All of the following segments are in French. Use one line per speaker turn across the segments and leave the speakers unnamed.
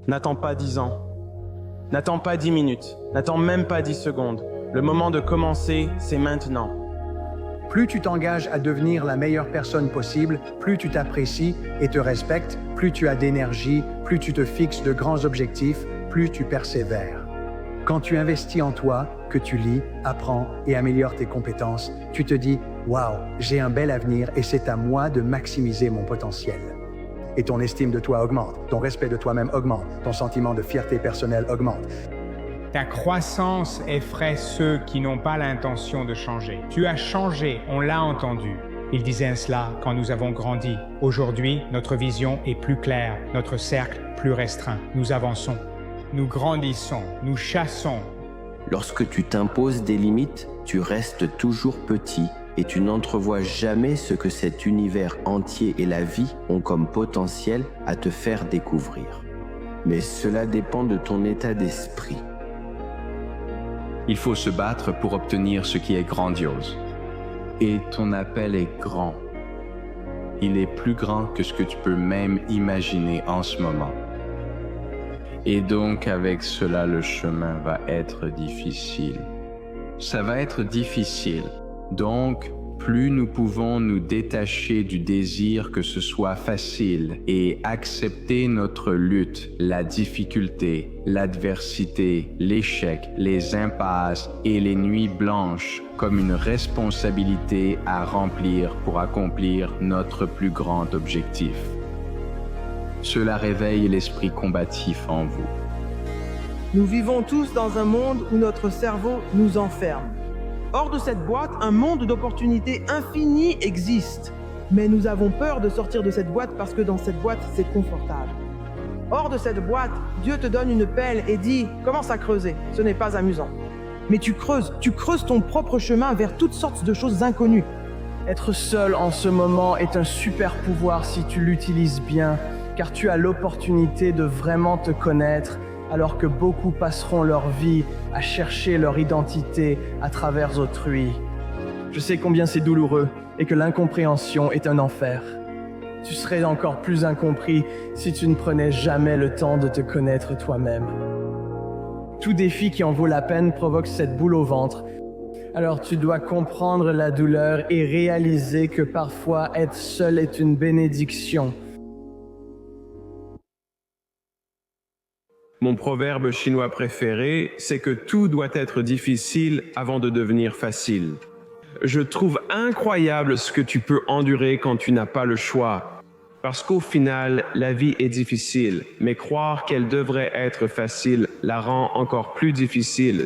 N'attends pas 10 ans. N'attends pas 10 minutes. N'attends même pas 10 secondes. Le moment de commencer, c'est maintenant.
Plus tu t'engages à devenir la meilleure personne possible, plus tu t'apprécies et te respectes, plus tu as d'énergie, plus tu te fixes de grands objectifs, plus tu persévères. Quand tu investis en toi, que tu lis, apprends et améliores tes compétences, tu te dis « Waouh, j'ai un bel avenir et c'est à moi de maximiser mon potentiel ». Et ton estime de toi augmente, ton respect de toi-même augmente, ton sentiment de fierté personnelle augmente.
Ta croissance effraie ceux qui n'ont pas l'intention de changer. Tu as changé, on l'a entendu. Il disait cela quand nous avons grandi. Aujourd'hui, notre vision est plus claire, notre cercle plus restreint. Nous avançons, nous grandissons, nous chassons.
Lorsque tu t'imposes des limites, tu restes toujours petit et tu n'entrevois jamais ce que cet univers entier et la vie ont comme potentiel à te faire découvrir. Mais cela dépend de ton état d'esprit.
Il faut se battre pour obtenir ce qui est grandiose. Et ton appel est grand. Il est plus grand que ce que tu peux même imaginer en ce moment. Et donc avec cela, le chemin va être difficile. Ça va être difficile. Donc, plus nous pouvons nous détacher du désir que ce soit facile et accepter notre lutte, la difficulté, l'adversité, l'échec, les impasses et les nuits blanches comme une responsabilité à remplir pour accomplir notre plus grand objectif. Cela réveille l'esprit combatif en vous.
Nous vivons tous dans un monde où notre cerveau nous enferme. Hors de cette boîte, un monde d'opportunités infinies existe. Mais nous avons peur de sortir de cette boîte parce que dans cette boîte, c'est confortable. Hors de cette boîte, Dieu te donne une pelle et dit « Commence à creuser, ce n'est pas amusant. » Mais tu creuses ton propre chemin vers toutes sortes de choses inconnues. Être seul en ce moment est un super pouvoir si tu l'utilises bien, car tu as l'opportunité de vraiment te connaître, alors que beaucoup passeront leur vie à chercher leur identité à travers autrui. Je sais combien c'est douloureux et que l'incompréhension est un enfer. Tu serais encore plus incompris si tu ne prenais jamais le temps de te connaître toi-même. Tout défi qui en vaut la peine provoque cette boule au ventre. Alors tu dois comprendre la douleur et réaliser que parfois être seul est une bénédiction.
Mon proverbe chinois préféré, c'est que tout doit être difficile avant de devenir facile. Je trouve incroyable ce que tu peux endurer quand tu n'as pas le choix. Parce qu'au final, la vie est difficile, mais croire qu'elle devrait être facile la rend encore plus difficile.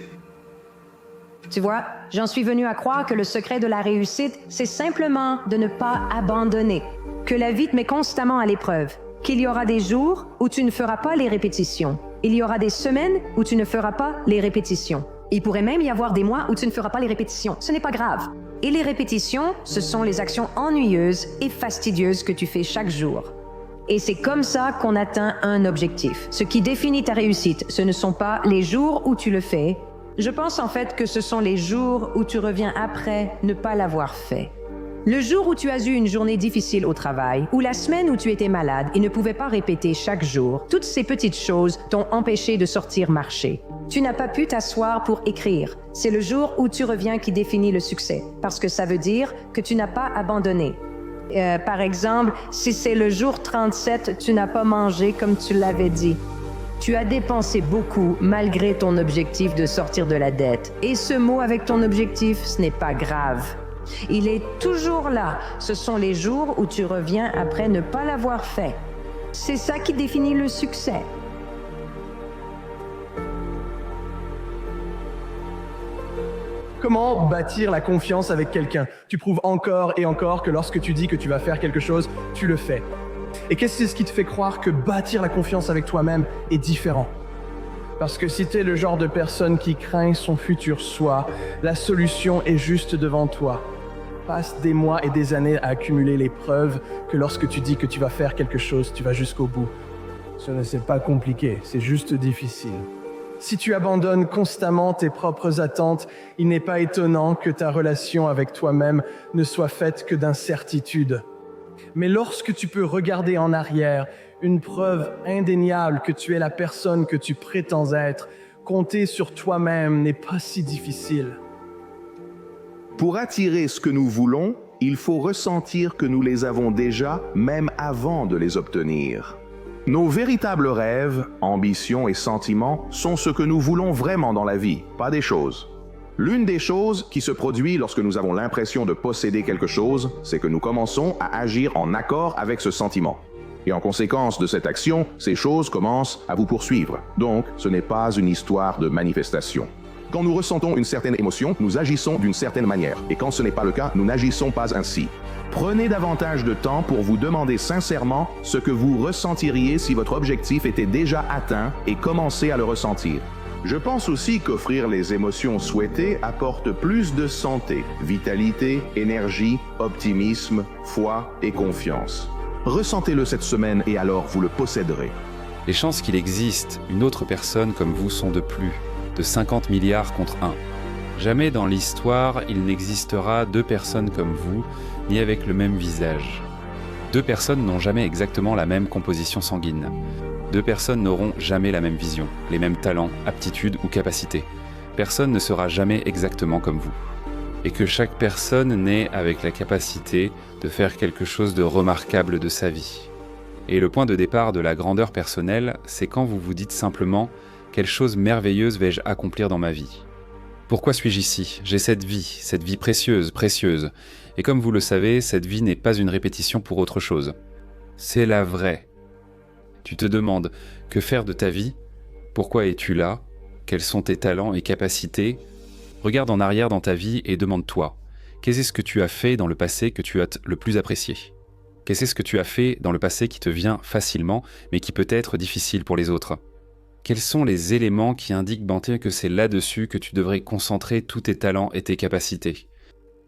Tu vois, j'en suis venu à croire que le secret de la réussite, c'est simplement de ne pas abandonner, que la vie te met constamment à l'épreuve, qu'il y aura des jours où tu ne feras pas les répétitions. Il y aura des semaines où tu ne feras pas les répétitions. Il pourrait même y avoir des mois où tu ne feras pas les répétitions. Ce n'est pas grave. Et les répétitions, ce sont les actions ennuyeuses et fastidieuses que tu fais chaque jour. Et c'est comme ça qu'on atteint un objectif. Ce qui définit ta réussite, ce ne sont pas les jours où tu le fais. Je pense en fait que ce sont les jours où tu reviens après ne pas l'avoir fait. Le jour où tu as eu une journée difficile au travail, ou la semaine où tu étais malade et ne pouvais pas répéter chaque jour, toutes ces petites choses t'ont empêché de sortir marcher. Tu n'as pas pu t'asseoir pour écrire. C'est le jour où tu reviens qui définit le succès, parce que ça veut dire que tu n'as pas abandonné. Par exemple, si c'est le jour 37, tu n'as pas mangé comme tu l'avais dit. Tu as dépensé beaucoup malgré ton objectif de sortir de la dette. Et ce mot avec ton objectif, ce n'est pas grave. Il est toujours là. Ce sont les jours où tu reviens après ne pas l'avoir fait. C'est ça qui définit le succès.
Comment bâtir la confiance avec quelqu'un? Tu prouves encore et encore que lorsque tu dis que tu vas faire quelque chose, tu le fais. Et qu'est-ce qui te fait croire que bâtir la confiance avec toi-même est différent? Parce que si tu es le genre de personne qui craint son futur soi, la solution est juste devant toi. Passe des mois et des années à accumuler les preuves que lorsque tu dis que tu vas faire quelque chose, tu vas jusqu'au bout. Ce n'est pas compliqué, c'est juste difficile. Si tu abandonnes constamment tes propres attentes, il n'est pas étonnant que ta relation avec toi-même ne soit faite que d'incertitude. Mais lorsque tu peux regarder en arrière, une preuve indéniable que tu es la personne que tu prétends être. Compter sur toi-même n'est pas si difficile.
Pour attirer ce que nous voulons, il faut ressentir que nous les avons déjà, même avant de les obtenir. Nos véritables rêves, ambitions et sentiments sont ce que nous voulons vraiment dans la vie, pas des choses. L'une des choses qui se produit lorsque nous avons l'impression de posséder quelque chose, c'est que nous commençons à agir en accord avec ce sentiment. Et en conséquence de cette action, ces choses commencent à vous poursuivre. Donc, ce n'est pas une histoire de manifestation. Quand nous ressentons une certaine émotion, nous agissons d'une certaine manière. Et quand ce n'est pas le cas, nous n'agissons pas ainsi. Prenez davantage de temps pour vous demander sincèrement ce que vous ressentiriez si votre objectif était déjà atteint et commencez à le ressentir. Je pense aussi qu'offrir les émotions souhaitées apporte plus de santé, vitalité, énergie, optimisme, foi et confiance. Ressentez-le cette semaine et alors vous le posséderez.
Les chances qu'il existe une autre personne comme vous sont de 50 milliards contre 1. Jamais dans l'histoire il n'existera 2 personnes comme vous, ni avec le même visage. 2 personnes n'ont jamais exactement la même composition sanguine. 2 personnes n'auront jamais la même vision, les mêmes talents, aptitudes ou capacités. Personne ne sera jamais exactement comme vous. Et que chaque personne naît avec la capacité de faire quelque chose de remarquable de sa vie. Et le point de départ de la grandeur personnelle, c'est quand vous vous dites simplement « Quelle chose merveilleuse vais-je accomplir dans ma vie ?» Pourquoi suis-je ici ? J'ai cette vie précieuse, précieuse. Et comme vous le savez, cette vie n'est pas une répétition pour autre chose. C'est la vraie. Tu te demandes que faire de ta vie ? Pourquoi es-tu là ? Quels sont tes talents et capacités ? Regarde en arrière dans ta vie et demande-toi, qu'est-ce que tu as fait dans le passé que tu as le plus apprécié ? Qu'est-ce que tu as fait dans le passé qui te vient facilement, mais qui peut être difficile pour les autres ? Quels sont les éléments qui indiquent, Banté, que c'est là-dessus que tu devrais concentrer tous tes talents et tes capacités ?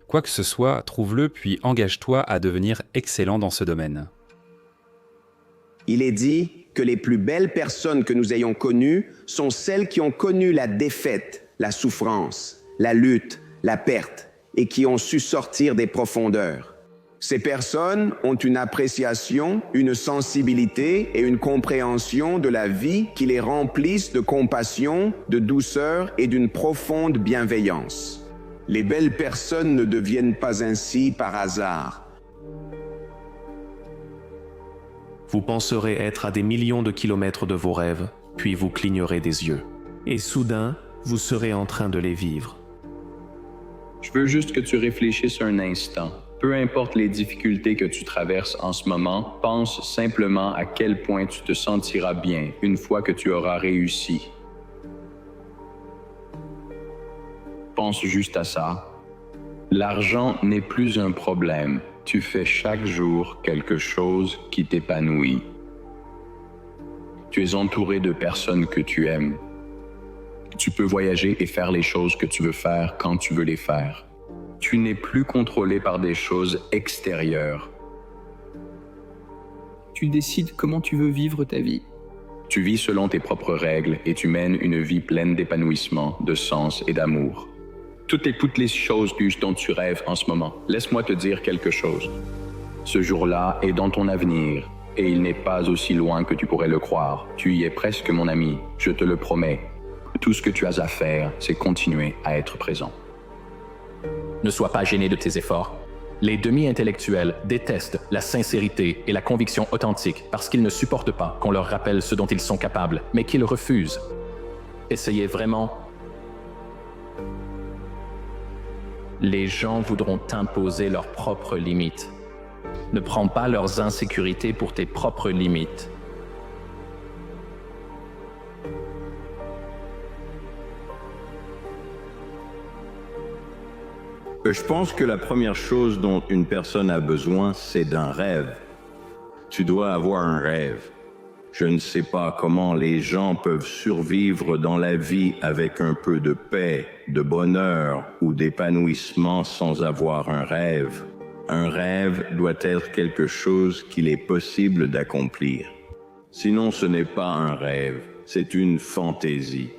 Quoi que ce soit, trouve-le puis engage-toi à devenir excellent dans ce domaine.
Il est dit que les plus belles personnes que nous ayons connues sont celles qui ont connu la défaite, la souffrance, la lutte, la perte et qui ont su sortir des profondeurs. Ces personnes ont une appréciation, une sensibilité et une compréhension de la vie qui les remplissent de compassion, de douceur et d'une profonde bienveillance. Les belles personnes ne deviennent pas ainsi par hasard.
Vous penserez être à des millions de kilomètres de vos rêves, puis vous clignerez des yeux. Et soudain, vous serez en train de les vivre.
Je veux juste que tu réfléchisses un instant. Peu importe les difficultés que tu traverses en ce moment, pense simplement à quel point tu te sentiras bien une fois que tu auras réussi. Pense juste à ça. L'argent n'est plus un problème. Tu fais chaque jour quelque chose qui t'épanouit. Tu es entouré de personnes que tu aimes. Tu peux voyager et faire les choses que tu veux faire quand tu veux les faire. Tu n'es plus contrôlé par des choses extérieures.
Tu décides comment tu veux vivre ta vie.
Tu vis selon tes propres règles et tu mènes une vie pleine d'épanouissement, de sens et d'amour. Toutes les choses dont tu rêves en ce moment, laisse-moi te dire quelque chose. Ce jour-là est dans ton avenir et il n'est pas aussi loin que tu pourrais le croire. Tu y es presque, mon ami, je te le promets. Tout ce que tu as à faire, c'est continuer à être présent.
Ne sois pas gêné de tes efforts. Les demi-intellectuels détestent la sincérité et la conviction authentique parce qu'ils ne supportent pas qu'on leur rappelle ce dont ils sont capables, mais qu'ils refusent. Essayez vraiment. Les gens voudront t'imposer leurs propres limites. Ne prends pas leurs insécurités pour tes propres limites.
Je pense que la première chose dont une personne a besoin, c'est d'un rêve. Tu dois avoir un rêve. Je ne sais pas comment les gens peuvent survivre dans la vie avec un peu de paix, de bonheur ou d'épanouissement sans avoir un rêve. Un rêve doit être quelque chose qu'il est possible d'accomplir. Sinon, ce n'est pas un rêve, c'est une fantaisie.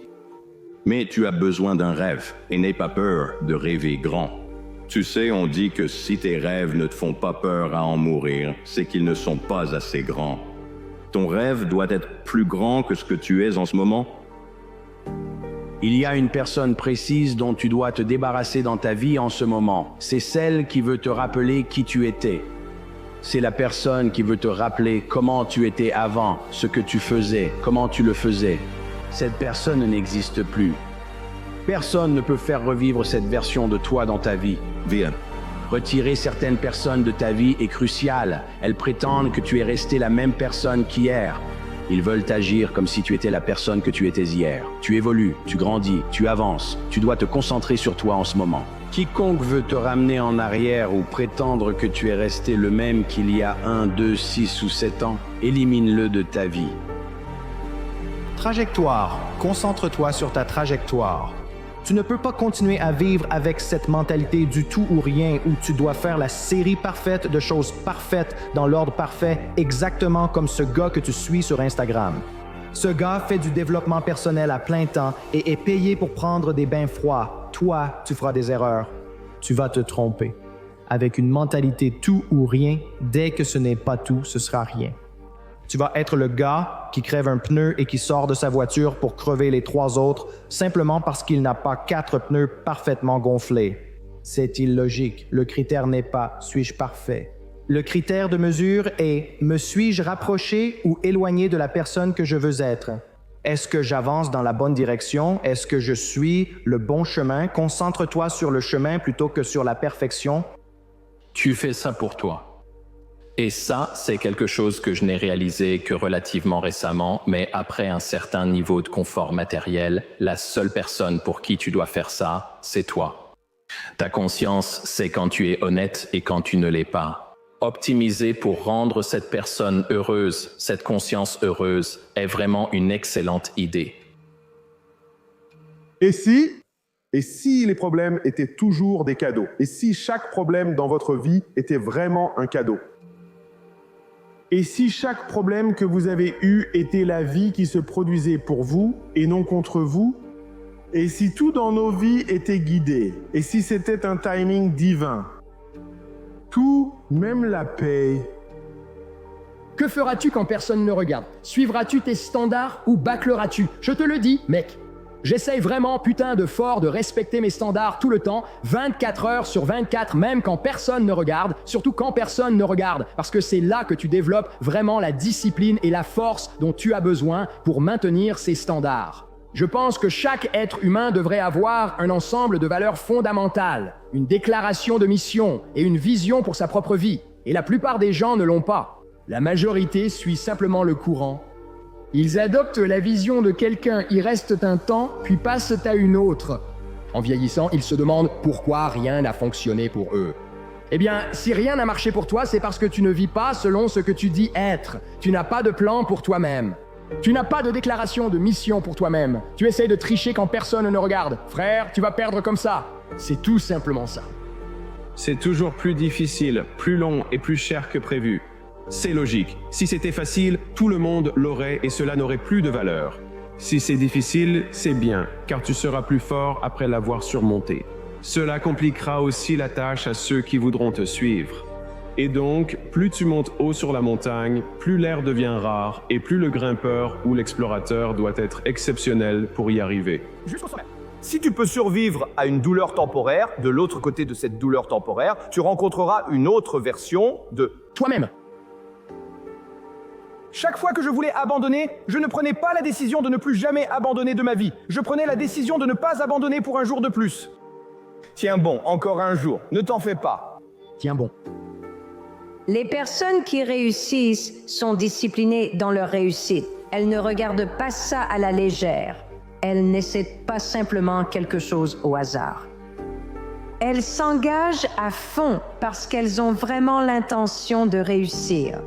Mais tu as besoin d'un rêve et n'aie pas peur de rêver grand. Tu sais, on dit que si tes rêves ne te font pas peur à en mourir, c'est qu'ils ne sont pas assez grands. Ton rêve doit être plus grand que ce que tu es en ce moment.
Il y a une personne précise dont tu dois te débarrasser dans ta vie en ce moment. C'est celle qui veut te rappeler qui tu étais. C'est la personne qui veut te rappeler comment tu étais avant, ce que tu faisais, comment tu le faisais. Cette personne n'existe plus. Personne ne peut faire revivre cette version de toi dans ta vie.
Viens.
Retirer certaines personnes de ta vie est crucial. Elles prétendent que tu es resté la même personne qu'hier. Ils veulent agir comme si tu étais la personne que tu étais hier. Tu évolues, tu grandis, tu avances. Tu dois te concentrer sur toi en ce moment. Quiconque veut te ramener en arrière ou prétendre que tu es resté le même qu'il y a 1, 2, 6 ou 7 ans, élimine-le de ta vie.
Trajectoire. Concentre-toi sur ta trajectoire. Tu ne peux pas continuer à vivre avec cette mentalité du tout ou rien où tu dois faire la série parfaite de choses parfaites dans l'ordre parfait, exactement comme ce gars que tu suis sur Instagram. Ce gars fait du développement personnel à plein temps et est payé pour prendre des bains froids. Toi, tu feras des erreurs. Tu vas te tromper. Avec une mentalité tout ou rien, dès que ce n'est pas tout, ce sera rien. Tu vas être le gars qui crève un pneu et qui sort de sa voiture pour crever les 3 autres simplement parce qu'il n'a pas 4 pneus parfaitement gonflés. C'est illogique. Le critère n'est pas « suis-je parfait ». Le critère de mesure est « me suis-je rapproché ou éloigné de la personne que je veux être ». Est-ce que j'avance dans la bonne direction? Est-ce que je suis le bon chemin? Concentre-toi sur le chemin plutôt que sur la perfection.
Tu fais ça pour toi. Et ça, c'est quelque chose que je n'ai réalisé que relativement récemment, mais après un certain niveau de confort matériel, la seule personne pour qui tu dois faire ça, c'est toi. Ta conscience, c'est quand tu es honnête et quand tu ne l'es pas. Optimiser pour rendre cette personne heureuse, cette conscience heureuse, est vraiment une excellente idée.
Et si les problèmes étaient toujours des cadeaux? Et si chaque problème dans votre vie était vraiment un cadeau? Et si chaque problème que vous avez eu était la vie qui se produisait pour vous et non contre vous? Et si tout dans nos vies était guidé? Et si c'était un timing divin? Tout, même la paix.
Que feras-tu quand personne ne regarde? Suivras-tu tes standards ou bâcleras-tu? Je te le dis, mec. J'essaye vraiment, putain de fort, de respecter mes standards tout le temps, 24 heures sur 24, même quand personne ne regarde, surtout quand personne ne regarde, parce que c'est là que tu développes vraiment la discipline et la force dont tu as besoin pour maintenir ces standards. Je pense que chaque être humain devrait avoir un ensemble de valeurs fondamentales, une déclaration de mission et une vision pour sa propre vie. Et la plupart des gens ne l'ont pas. La majorité suit simplement le courant. Ils adoptent la vision de quelqu'un, y restent un temps, puis passent à une autre. En vieillissant, ils se demandent pourquoi rien n'a fonctionné pour eux. Eh bien, si rien n'a marché pour toi, c'est parce que tu ne vis pas selon ce que tu dis être. Tu n'as pas de plan pour toi-même. Tu n'as pas de déclaration de mission pour toi-même. Tu essaies de tricher quand personne ne regarde. Frère, tu vas perdre comme ça. C'est tout simplement ça.
C'est toujours plus difficile, plus long et plus cher que prévu. C'est logique. Si c'était facile, tout le monde l'aurait et cela n'aurait plus de valeur. Si c'est difficile, c'est bien, car tu seras plus fort après l'avoir surmonté. Cela compliquera aussi la tâche à ceux qui voudront te suivre. Et donc, plus tu montes haut sur la montagne, plus l'air devient rare et plus le grimpeur ou l'explorateur doit être exceptionnel pour y arriver.
Jusqu'au sommet. Si tu peux survivre à une douleur temporaire, de l'autre côté de cette douleur temporaire, tu rencontreras une autre version de
toi-même.
Chaque fois que je voulais abandonner, je ne prenais pas la décision de ne plus jamais abandonner de ma vie. Je prenais la décision de ne pas abandonner pour un jour de plus. Tiens bon, encore un jour, ne t'en fais pas.
Tiens bon.
Les personnes qui réussissent sont disciplinées dans leur réussite. Elles ne regardent pas ça à la légère. Elles n'essaient pas simplement quelque chose au hasard. Elles s'engagent à fond parce qu'elles ont vraiment l'intention de réussir.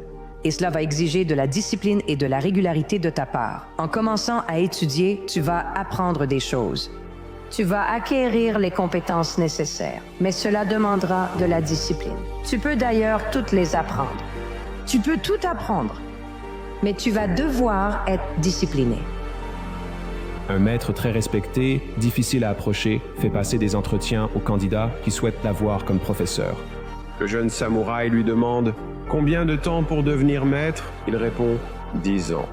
Et cela va exiger de la discipline et de la régularité de ta part. En commençant à étudier, tu vas apprendre des choses. Tu vas acquérir les compétences nécessaires, mais cela demandera de la discipline. Tu peux d'ailleurs toutes les apprendre. Tu peux tout apprendre, mais tu vas devoir être discipliné.
Un maître très respecté, difficile à approcher, fait passer des entretiens aux candidats qui souhaitent l'avoir comme professeur.
Le jeune samouraï lui demande « Combien de temps pour devenir maître ?» Il répond « disons.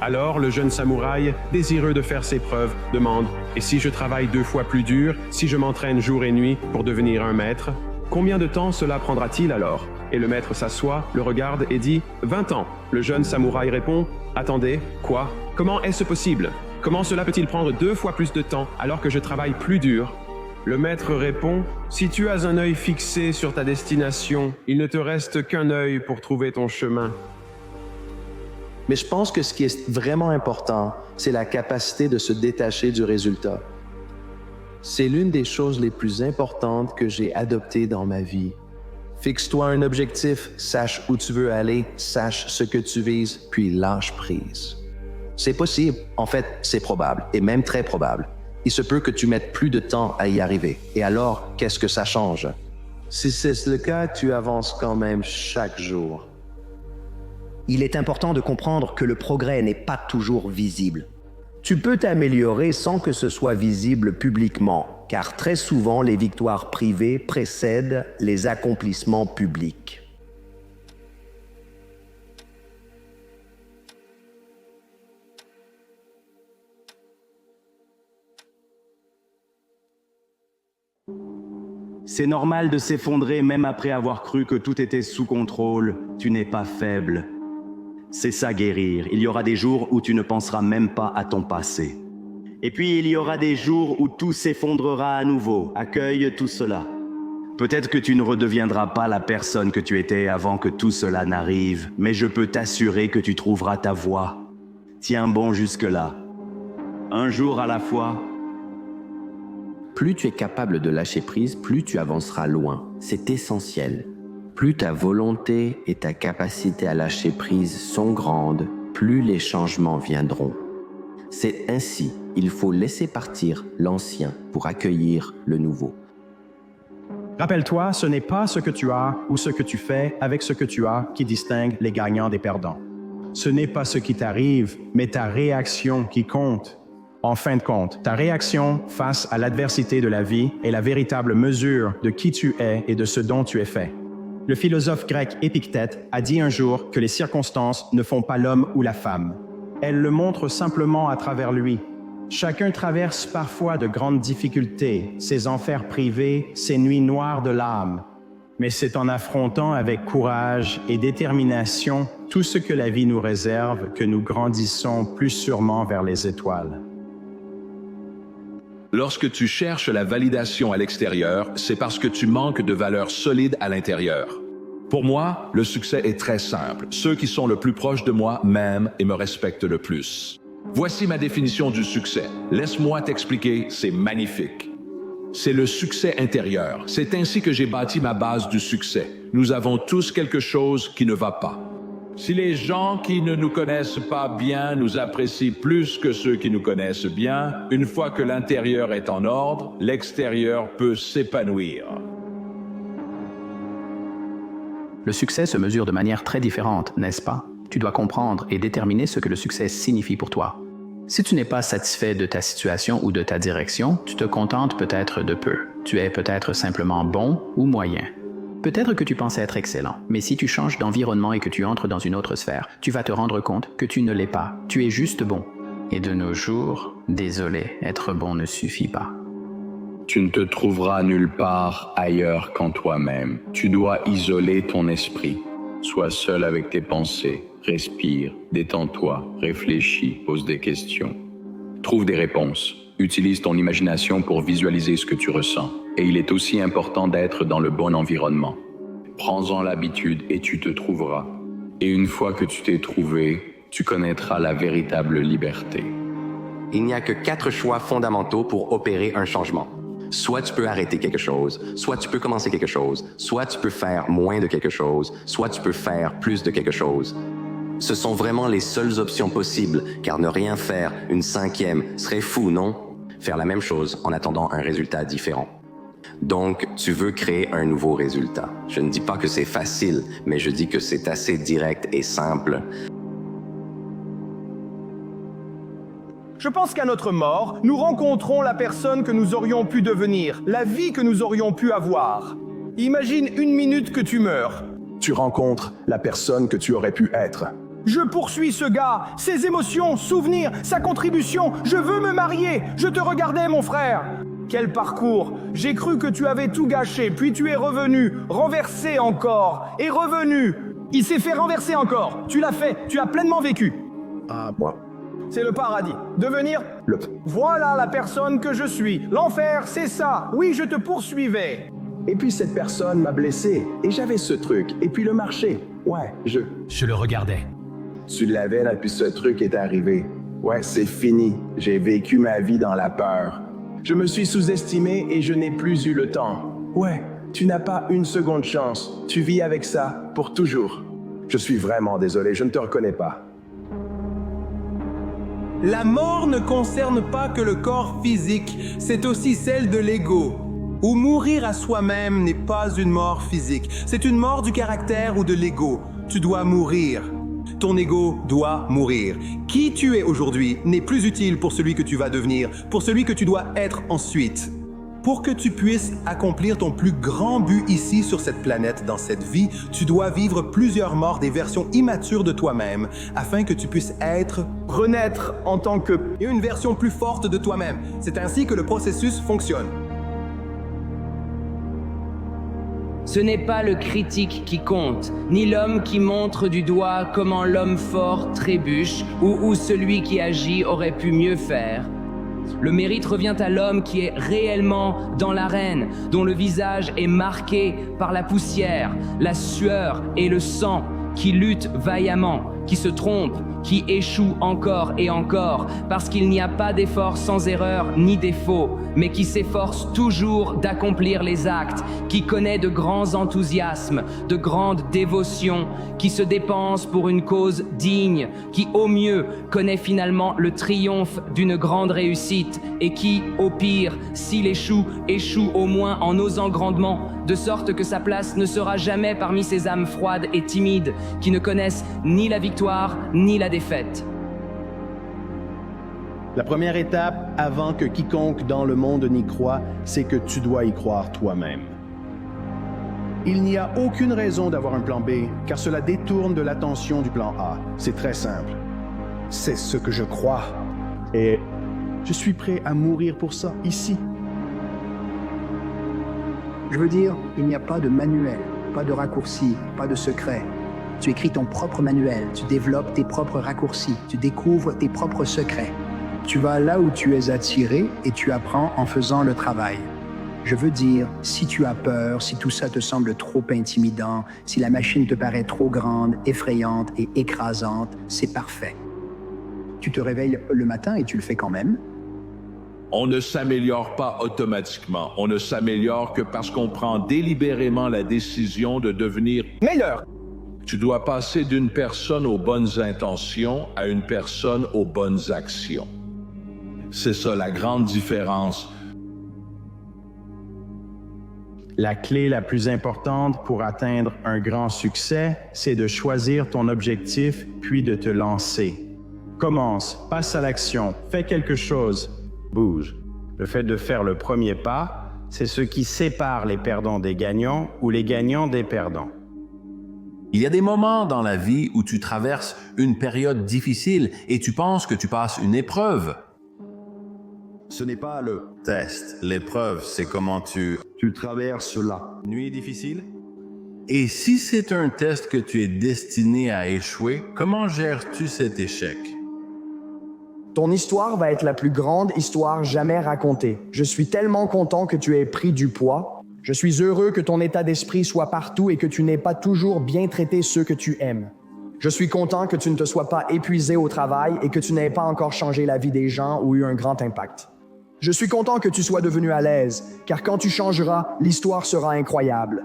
Alors le jeune samouraï, désireux de faire ses preuves, demande « Et si je travaille 2 fois plus dur, si je m'entraîne jour et nuit pour devenir un maître, combien de temps cela prendra-t-il alors ?» Et le maître s'assoit, le regarde et dit « 20 ans ». Le jeune samouraï répond « Attendez, quoi? Comment est-ce possible? Comment cela peut-il prendre 2 fois plus de temps alors que je travaille plus dur ?» Le maître répond « Si tu as un œil fixé sur ta destination, il ne te reste qu'un œil pour trouver ton chemin. »
Mais je pense que ce qui est vraiment important, c'est la capacité de se détacher du résultat. C'est l'une des choses les plus importantes que j'ai adoptées dans ma vie. Fixe-toi un objectif, sache où tu veux aller, sache ce que tu vises, puis lâche prise. C'est possible, en fait, c'est probable, et même très probable. Il se peut que tu mettes plus de temps à y arriver. Et alors, qu'est-ce que ça change? Si c'est le cas, tu avances quand même chaque jour.
Il est important de comprendre que le progrès n'est pas toujours visible. Tu peux t'améliorer sans que ce soit visible publiquement, car très souvent les victoires privées précèdent les accomplissements publics.
C'est normal de s'effondrer même après avoir cru que tout était sous contrôle. Tu n'es pas faible. C'est ça guérir. Il y aura des jours où tu ne penseras même pas à ton passé. Et puis il y aura des jours où tout s'effondrera à nouveau. Accueille tout cela. Peut-être que tu ne redeviendras pas la personne que tu étais avant que tout cela n'arrive, mais je peux t'assurer que tu trouveras ta voie. Tiens bon jusque-là. Un jour à la fois.
Plus tu es capable de lâcher prise, plus tu avanceras loin. C'est essentiel. Plus ta volonté et ta capacité à lâcher prise sont grandes, plus les changements viendront. C'est ainsi, il faut laisser partir l'ancien pour accueillir le nouveau.
Rappelle-toi, ce n'est pas ce que tu as ou ce que tu fais avec ce que tu as qui distingue les gagnants des perdants. Ce n'est pas ce qui t'arrive, mais ta réaction qui compte. En fin de compte, ta réaction face à l'adversité de la vie est la véritable mesure de qui tu es et de ce dont tu es fait. Le philosophe grec Épictète a dit un jour que les circonstances ne font pas l'homme ou la femme. Elles le montrent simplement à travers lui. Chacun traverse parfois de grandes difficultés, ses enfers privés, ses nuits noires de l'âme. Mais c'est en affrontant avec courage et détermination tout ce que la vie nous réserve que nous grandissons plus sûrement vers les étoiles.
Lorsque tu cherches la validation à l'extérieur, c'est parce que tu manques de valeurs solides à l'intérieur. Pour moi, le succès est très simple. Ceux qui sont le plus proches de moi m'aiment et me respectent le plus. Voici ma définition du succès. Laisse-moi t'expliquer, c'est magnifique. C'est le succès intérieur. C'est ainsi que j'ai bâti ma base du succès. Nous avons tous quelque chose qui ne va pas. Si les gens qui ne nous connaissent pas bien nous apprécient plus que ceux qui nous connaissent bien, une fois que l'intérieur est en ordre, l'extérieur peut s'épanouir.
Le succès se mesure de manière très différente, n'est-ce pas? Tu dois comprendre et déterminer ce que le succès signifie pour toi. Si tu n'es pas satisfait de ta situation ou de ta direction, tu te contentes peut-être de peu. Tu es peut-être simplement bon ou moyen. Peut-être que tu penses être excellent, mais si tu changes d'environnement et que tu entres dans une autre sphère, tu vas te rendre compte que tu ne l'es pas. Tu es juste bon. Et de nos jours, désolé, être bon ne suffit pas.
Tu ne te trouveras nulle part ailleurs qu'en toi-même. Tu dois isoler ton esprit. Sois seul avec tes pensées. Respire, détends-toi, réfléchis, pose des questions. Trouve des réponses. Utilise ton imagination pour visualiser ce que tu ressens. Et il est aussi important d'être dans le bon environnement. Prends-en l'habitude et tu te trouveras. Et une fois que tu t'es trouvé, tu connaîtras la véritable liberté.
Il n'y a que 4 choix fondamentaux pour opérer un changement. Soit tu peux arrêter quelque chose, soit tu peux commencer quelque chose, soit tu peux faire moins de quelque chose, soit tu peux faire plus de quelque chose. Ce sont vraiment les seules options possibles, car ne rien faire, une 5e, serait fou, non? Faire la même chose en attendant un résultat différent. Donc, tu veux créer un nouveau résultat. Je ne dis pas que c'est facile, mais je dis que c'est assez direct et simple.
Je pense qu'à notre mort, nous rencontrons la personne que nous aurions pu devenir, la vie que nous aurions pu avoir. Imagine une minute que tu meurs.
Tu rencontres la personne que tu aurais pu être.
Je poursuis ce gars, ses émotions, souvenirs, sa contribution. Je veux me marier. Je te regardais, mon frère. Quel parcours! J'ai cru que tu avais tout gâché, puis tu es revenu, renversé encore, et revenu. Il s'est fait renverser encore. Tu l'as fait, tu as pleinement vécu.
Ah, moi.
C'est le paradis. Devenir Voilà la personne que je suis. L'enfer, c'est ça. Oui, je te poursuivais.
Et puis cette personne m'a blessé, et j'avais ce truc, et puis le marché. Ouais,
Je le regardais.
Tu l'avais là, puis ce truc est arrivé. Ouais, c'est fini. J'ai vécu ma vie dans la peur. Je me suis sous-estimé et je n'ai plus eu le temps. Ouais, tu n'as pas une seconde chance. Tu vis avec ça pour toujours. Je suis vraiment désolé, je ne te reconnais pas.
La mort ne concerne pas que le corps physique, c'est aussi celle de l'ego. Ou mourir à soi-même n'est pas une mort physique, c'est une mort du caractère ou de l'ego. Tu dois mourir. Ton ego doit mourir. Qui tu es aujourd'hui n'est plus utile pour celui que tu vas devenir, pour celui que tu dois être ensuite. Pour que tu puisses accomplir ton plus grand but ici sur cette planète, dans cette vie, tu dois vivre plusieurs morts des versions immatures de toi-même, afin que tu puisses renaître en tant que une version plus forte de toi-même. C'est ainsi que le processus fonctionne.
Ce n'est pas le critique qui compte, ni l'homme qui montre du doigt comment l'homme fort trébuche ou où celui qui agit aurait pu mieux faire. Le mérite revient à l'homme qui est réellement dans l'arène, dont le visage est marqué par la poussière, la sueur et le sang, qui lutte vaillamment, qui se trompe, qui échoue encore et encore, parce qu'il n'y a pas d'effort sans erreur ni défaut, mais qui s'efforce toujours d'accomplir les actes, qui connaît de grands enthousiasmes, de grandes dévotions, qui se dépense pour une cause digne, qui au mieux connaît finalement le triomphe d'une grande réussite, et qui, au pire, s'il échoue, échoue au moins en osant grandement, de sorte que sa place ne sera jamais parmi ces âmes froides et timides, qui ne connaissent ni la victoire ni la défaite.
La première étape, avant que quiconque dans le monde n'y croie, c'est que tu dois y croire toi-même. Il n'y a aucune raison d'avoir un plan B, car cela détourne de l'attention du plan A. C'est très simple. C'est ce que je crois. Et je suis prêt à mourir pour ça, ici.
Je veux dire, il n'y a pas de manuel, pas de raccourci, pas de secret. Tu écris ton propre manuel, tu développes tes propres raccourcis, tu découvres tes propres secrets. Tu vas là où tu es attiré et tu apprends en faisant le travail. Je veux dire, si tu as peur, si tout ça te semble trop intimidant, si la machine te paraît trop grande, effrayante et écrasante, c'est parfait. Tu te réveilles le matin et tu le fais quand même.
On ne s'améliore pas automatiquement. On ne s'améliore que parce qu'on prend délibérément la décision de devenir
meilleur.
Tu dois passer d'une personne aux bonnes intentions à une personne aux bonnes actions. C'est ça la grande différence.
La clé la plus importante pour atteindre un grand succès, c'est de choisir ton objectif puis de te lancer. Commence, passe à l'action, fais quelque chose, bouge. Le fait de faire le premier pas, c'est ce qui sépare les perdants des gagnants ou les gagnants des perdants.
Il y a des moments dans la vie où tu traverses une période difficile et tu penses que tu passes une épreuve. Ce n'est pas le test. L'épreuve, c'est comment tu traverses la nuit difficile. Et si c'est un test que tu es destiné à échouer, comment gères-tu cet échec?
Ton histoire va être la plus grande histoire jamais racontée. Je suis tellement content que tu aies pris du poids. Je suis heureux que ton état d'esprit soit partout et que tu n'aies pas toujours bien traité ceux que tu aimes. Je suis content que tu ne te sois pas épuisé au travail et que tu n'aies pas encore changé la vie des gens ou eu un grand impact. Je suis content que tu sois devenu à l'aise, car quand tu changeras, l'histoire sera incroyable.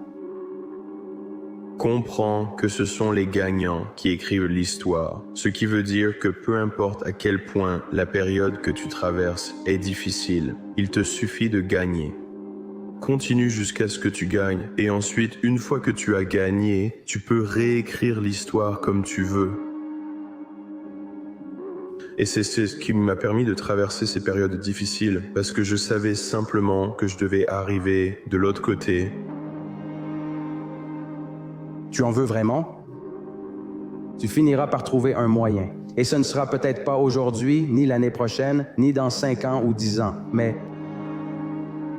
Comprends que ce sont les gagnants qui écrivent l'histoire, ce qui veut dire que peu importe à quel point la période que tu traverses est difficile, il te suffit de gagner. Continue jusqu'à ce que tu gagnes, et ensuite, une fois que tu as gagné, tu peux réécrire l'histoire comme tu veux. Et c'est ce qui m'a permis de traverser ces périodes difficiles, parce que je savais simplement que je devais arriver de l'autre côté.
Tu en veux vraiment?
Tu finiras par trouver un moyen. Et ce ne sera peut-être pas aujourd'hui, ni l'année prochaine, ni dans 5 ans ou 10 ans. Mais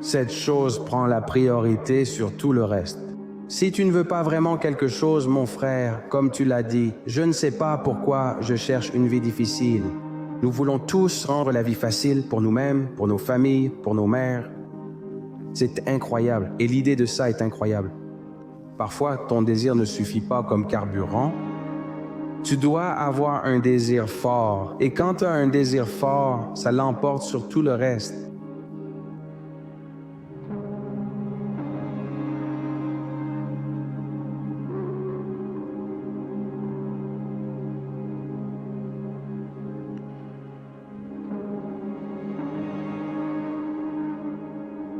cette chose prend la priorité sur tout le reste. Si tu ne veux pas vraiment quelque chose, mon frère, comme tu l'as dit, je ne sais pas pourquoi je cherche une vie difficile. Nous voulons tous rendre la vie facile pour nous-mêmes, pour nos familles, pour nos mères. C'est incroyable, et l'idée de ça est incroyable. Parfois, ton désir ne suffit pas comme carburant. Tu dois avoir un désir fort, et quand tu as un désir fort, ça l'emporte sur tout le reste.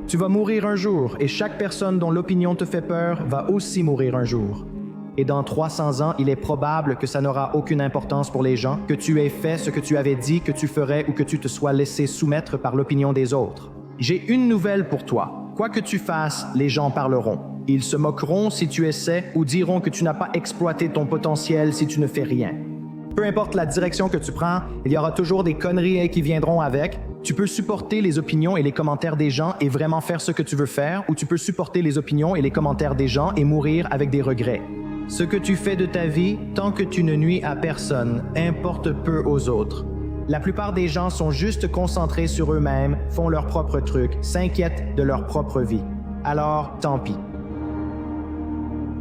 Tu vas mourir un jour, et chaque personne dont l'opinion te fait peur va aussi mourir un jour. Et dans 300 ans, il est probable que ça n'aura aucune importance pour les gens, que tu aies fait ce que tu avais dit que tu ferais ou que tu te sois laissé soumettre par l'opinion des autres. J'ai une nouvelle pour toi. Quoi que tu fasses, les gens parleront. Ils se moqueront si tu essaies ou diront que tu n'as pas exploité ton potentiel si tu ne fais rien. Peu importe la direction que tu prends, il y aura toujours des conneries qui viendront avec. Tu peux supporter les opinions et les commentaires des gens et vraiment faire ce que tu veux faire, ou tu peux supporter les opinions et les commentaires des gens et mourir avec des regrets. Ce que tu fais de ta vie, tant que tu ne nuis à personne, importe peu aux autres. La plupart des gens sont juste concentrés sur eux-mêmes, font leur propre truc, s'inquiètent de leur propre vie. Alors, tant pis.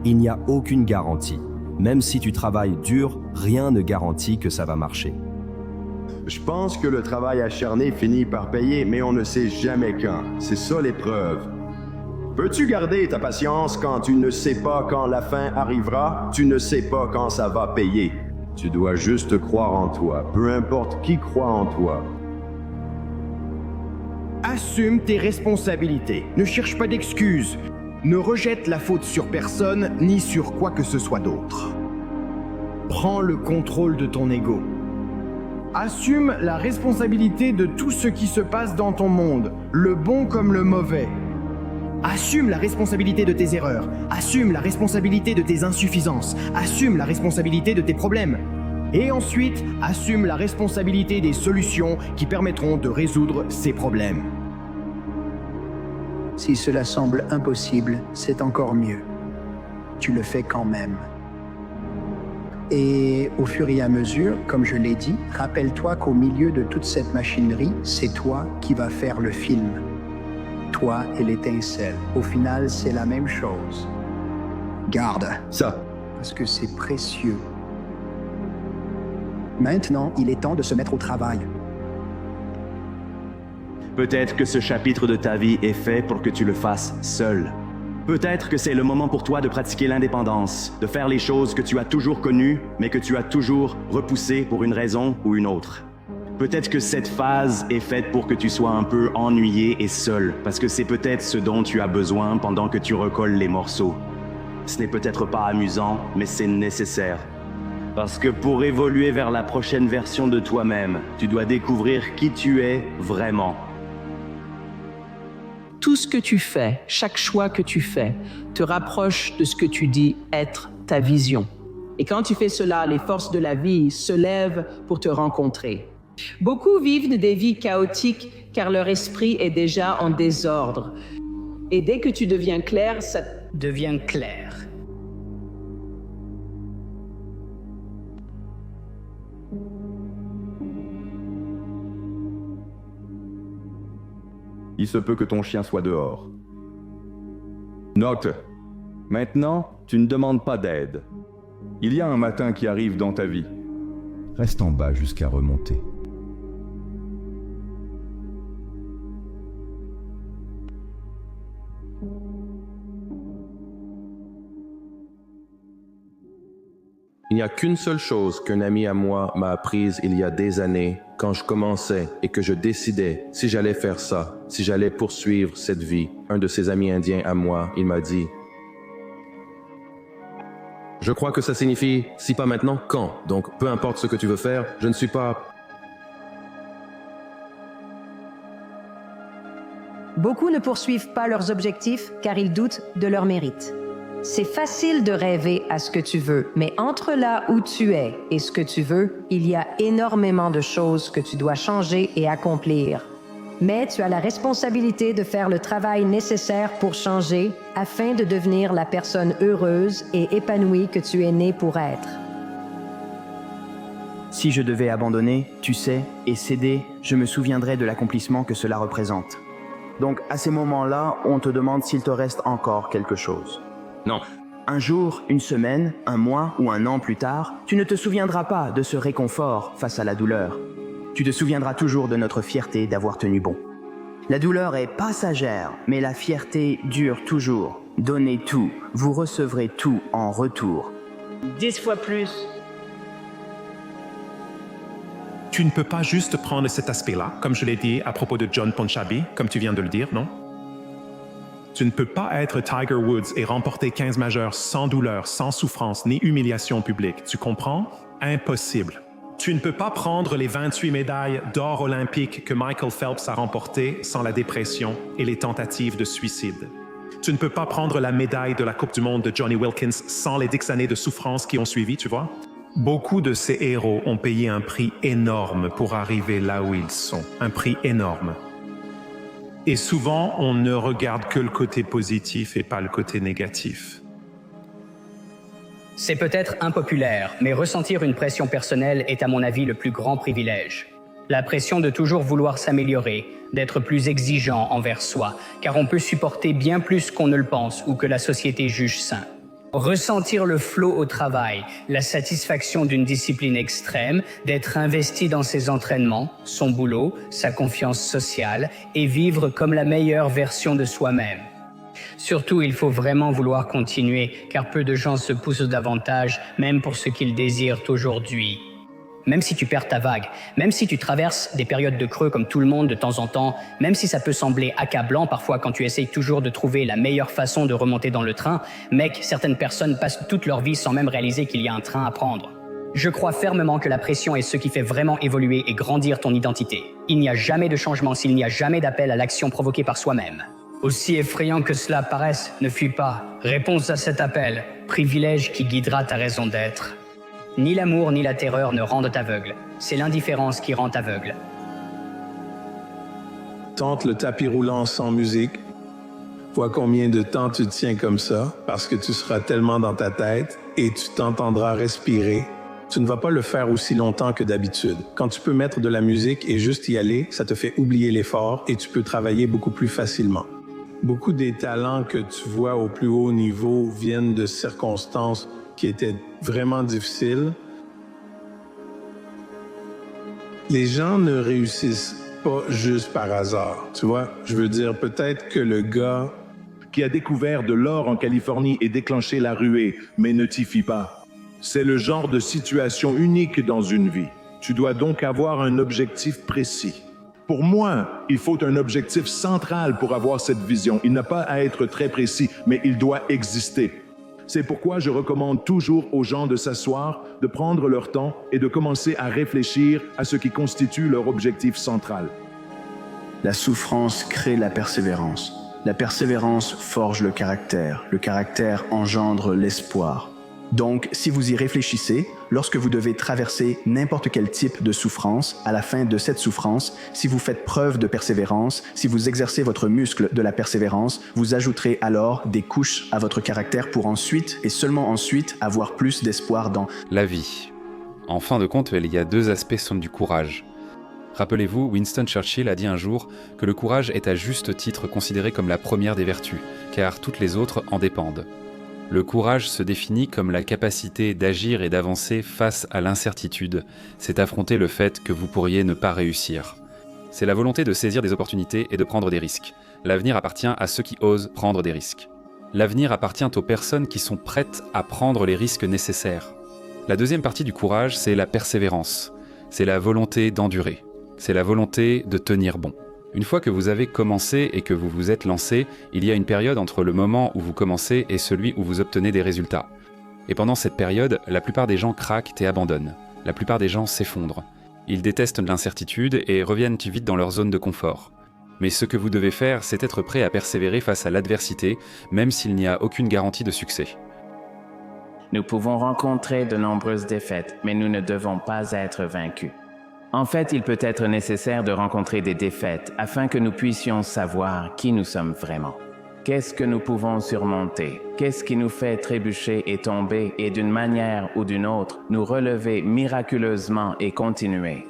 Il n'y a aucune garantie. Même si tu travailles dur, rien ne garantit que ça va marcher.
Je pense que le travail acharné finit par payer, mais on ne sait jamais quand. C'est ça l'épreuve. Peux-tu garder ta patience quand tu ne sais pas quand la fin arrivera? Tu ne sais pas quand ça va payer. Tu dois juste croire en toi, peu importe qui croit en toi.
Assume tes responsabilités. Ne cherche pas d'excuses. Ne rejette la faute sur personne ni sur quoi que ce soit d'autre. Prends le contrôle de ton ego. Assume la responsabilité de tout ce qui se passe dans ton monde, le bon comme le mauvais. Assume la responsabilité de tes erreurs. Assume la responsabilité de tes insuffisances. Assume la responsabilité de tes problèmes. Et ensuite, assume la responsabilité des solutions qui permettront de résoudre ces problèmes.
Si cela semble impossible, c'est encore mieux. Tu le fais quand même. Et au fur et à mesure, comme je l'ai dit, rappelle-toi qu'au milieu de toute cette machinerie, c'est toi qui vas faire le film. Toi et l'étincelle. Au final, c'est la même chose. Garde ça, parce que c'est précieux. Maintenant, il est temps de se mettre au travail.
Peut-être que ce chapitre de ta vie est fait pour que tu le fasses seul. Peut-être que c'est le moment pour toi de pratiquer l'indépendance, de faire les choses que tu as toujours connues, mais que tu as toujours repoussées pour une raison ou une autre. Peut-être que cette phase est faite pour que tu sois un peu ennuyé et seul, parce que c'est peut-être ce dont tu as besoin pendant que tu recolles les morceaux. Ce n'est peut-être pas amusant, mais c'est nécessaire. Parce que pour évoluer vers la prochaine version de toi-même, tu dois découvrir qui tu es vraiment.
Tout ce que tu fais, chaque choix que tu fais, te rapproche de ce que tu dis être ta vision. Et quand tu fais cela, les forces de la vie se lèvent pour te rencontrer. Beaucoup vivent des vies chaotiques car leur esprit est déjà en désordre. Et dès que tu deviens clair, ça devient clair.
Il se peut que ton chien soit dehors. Note, maintenant, tu ne demandes pas d'aide. Il y a un matin qui arrive dans ta vie. Reste en bas jusqu'à remonter.
Il n'y a qu'une seule chose qu'un ami à moi m'a apprise il y a des années, quand je commençais et que je décidais si j'allais faire ça, si j'allais poursuivre cette vie. Un de ses amis indiens à moi, il m'a dit « Je crois que ça signifie « si pas maintenant, quand ?» Donc, peu importe ce que tu veux faire, je ne suis pas...
Beaucoup ne poursuivent pas leurs objectifs car ils doutent de leur mérite. C'est facile de rêver à ce que tu veux, mais entre là où tu es et ce que tu veux, il y a énormément de choses que tu dois changer et accomplir. Mais tu as la responsabilité de faire le travail nécessaire pour changer afin de devenir la personne heureuse et épanouie que tu es né pour être.
Si je devais abandonner, tu sais, et céder, je me souviendrais de l'accomplissement que cela représente. Donc à ces moments-là, on te demande s'il te reste encore quelque chose. Non. Un jour, une semaine, un mois ou un an plus tard, tu ne te souviendras pas de ce réconfort face à la douleur. Tu te souviendras toujours de notre fierté d'avoir tenu bon. La douleur est passagère, mais la fierté dure toujours. Donnez tout, vous recevrez tout en retour.
10 fois plus.
Tu ne peux pas juste prendre cet aspect-là, comme je l'ai dit à propos de John Ponchabi, comme tu viens de le dire, non? Tu ne peux pas être Tiger Woods et remporter 15 majeurs sans douleur, sans souffrance, ni humiliation publique. Tu comprends? Impossible. Tu ne peux pas prendre les 28 médailles d'or olympiques que Michael Phelps a remportées sans la dépression et les tentatives de suicide. Tu ne peux pas prendre la médaille de la Coupe du Monde de Johnny Wilkins sans les 10 années de souffrance qui ont suivi, tu vois? Beaucoup de ces héros ont payé un prix énorme pour arriver là où ils sont. Un prix énorme. Et souvent, on ne regarde que le côté positif et pas le côté négatif.
C'est peut-être impopulaire, mais ressentir une pression personnelle est à mon avis le plus grand privilège. La pression de toujours vouloir s'améliorer, d'être plus exigeant envers soi, car on peut supporter bien plus qu'on ne le pense ou que la société juge sain. Ressentir le flow au travail, la satisfaction d'une discipline extrême, d'être investi dans ses entraînements, son boulot, sa confiance sociale et vivre comme la meilleure version de soi-même. Surtout, il faut vraiment vouloir continuer, car peu de gens se poussent davantage, même pour ce qu'ils désirent aujourd'hui. Même si tu perds ta vague, même si tu traverses des périodes de creux comme tout le monde de temps en temps, même si ça peut sembler accablant parfois quand tu essayes toujours de trouver la meilleure façon de remonter dans le train, mec, certaines personnes passent toute leur vie sans même réaliser qu'il y a un train à prendre. Je crois fermement que la pression est ce qui fait vraiment évoluer et grandir ton identité. Il n'y a jamais de changement s'il n'y a jamais d'appel à l'action provoquée par soi-même. Aussi effrayant que cela paraisse, ne fuis pas. Réponse à cet appel, privilège qui guidera ta raison d'être. Ni l'amour ni la terreur ne rendent aveugle. C'est l'indifférence qui rend aveugle.
Tente le tapis roulant sans musique. Vois combien de temps tu tiens comme ça, parce que tu seras tellement dans ta tête et tu t'entendras respirer. Tu ne vas pas le faire aussi longtemps que d'habitude. Quand tu peux mettre de la musique et juste y aller, ça te fait oublier l'effort et tu peux travailler beaucoup plus facilement. Beaucoup des talents que tu vois au plus haut niveau viennent de circonstances qui étaient vraiment difficiles. Les gens ne réussissent pas juste par hasard, tu vois. Je veux dire, peut-être que le gars
qui a découvert de l'or en Californie et déclenché la ruée, mais ne t'y fie pas. C'est le genre de situation unique dans une vie. Tu dois donc avoir un objectif précis. Pour moi, il faut un objectif central pour avoir cette vision. Il n'a pas à être très précis, mais il doit exister. C'est pourquoi je recommande toujours aux gens de s'asseoir, de prendre leur temps et de commencer à réfléchir à ce qui constitue leur objectif central.
La souffrance crée la persévérance. La persévérance forge le caractère engendre l'espoir. Donc, si vous y réfléchissez, lorsque vous devez traverser n'importe quel type de souffrance, à la fin de cette souffrance, si vous faites preuve de persévérance, si vous exercez votre muscle de la persévérance, vous ajouterez alors des couches à votre caractère pour ensuite, et seulement ensuite, avoir plus d'espoir dans
la vie. En fin de compte, il y a deux aspects du courage. Rappelez-vous, Winston Churchill a dit un jour que le courage est à juste titre considéré comme la première des vertus, car toutes les autres en dépendent. Le courage se définit comme la capacité d'agir et d'avancer face à l'incertitude. C'est affronter le fait que vous pourriez ne pas réussir. C'est la volonté de saisir des opportunités et de prendre des risques. L'avenir appartient à ceux qui osent prendre des risques. L'avenir appartient aux personnes qui sont prêtes à prendre les risques nécessaires. La deuxième partie du courage, c'est la persévérance. C'est la volonté d'endurer. C'est la volonté de tenir bon. Une fois que vous avez commencé et que vous vous êtes lancé, il y a une période entre le moment où vous commencez et celui où vous obtenez des résultats. Et pendant cette période, la plupart des gens craquent et abandonnent. La plupart des gens s'effondrent. Ils détestent l'incertitude et reviennent vite dans leur zone de confort. Mais ce que vous devez faire, c'est être prêt à persévérer face à l'adversité, même s'il n'y a aucune garantie de succès.
Nous pouvons rencontrer de nombreuses défaites, mais nous ne devons pas être vaincus. En fait, il peut être nécessaire de rencontrer des défaites afin que nous puissions savoir qui nous sommes vraiment. Qu'est-ce que nous pouvons surmonter? Qu'est-ce qui nous fait trébucher et tomber et d'une manière ou d'une autre, nous relever miraculeusement et continuer?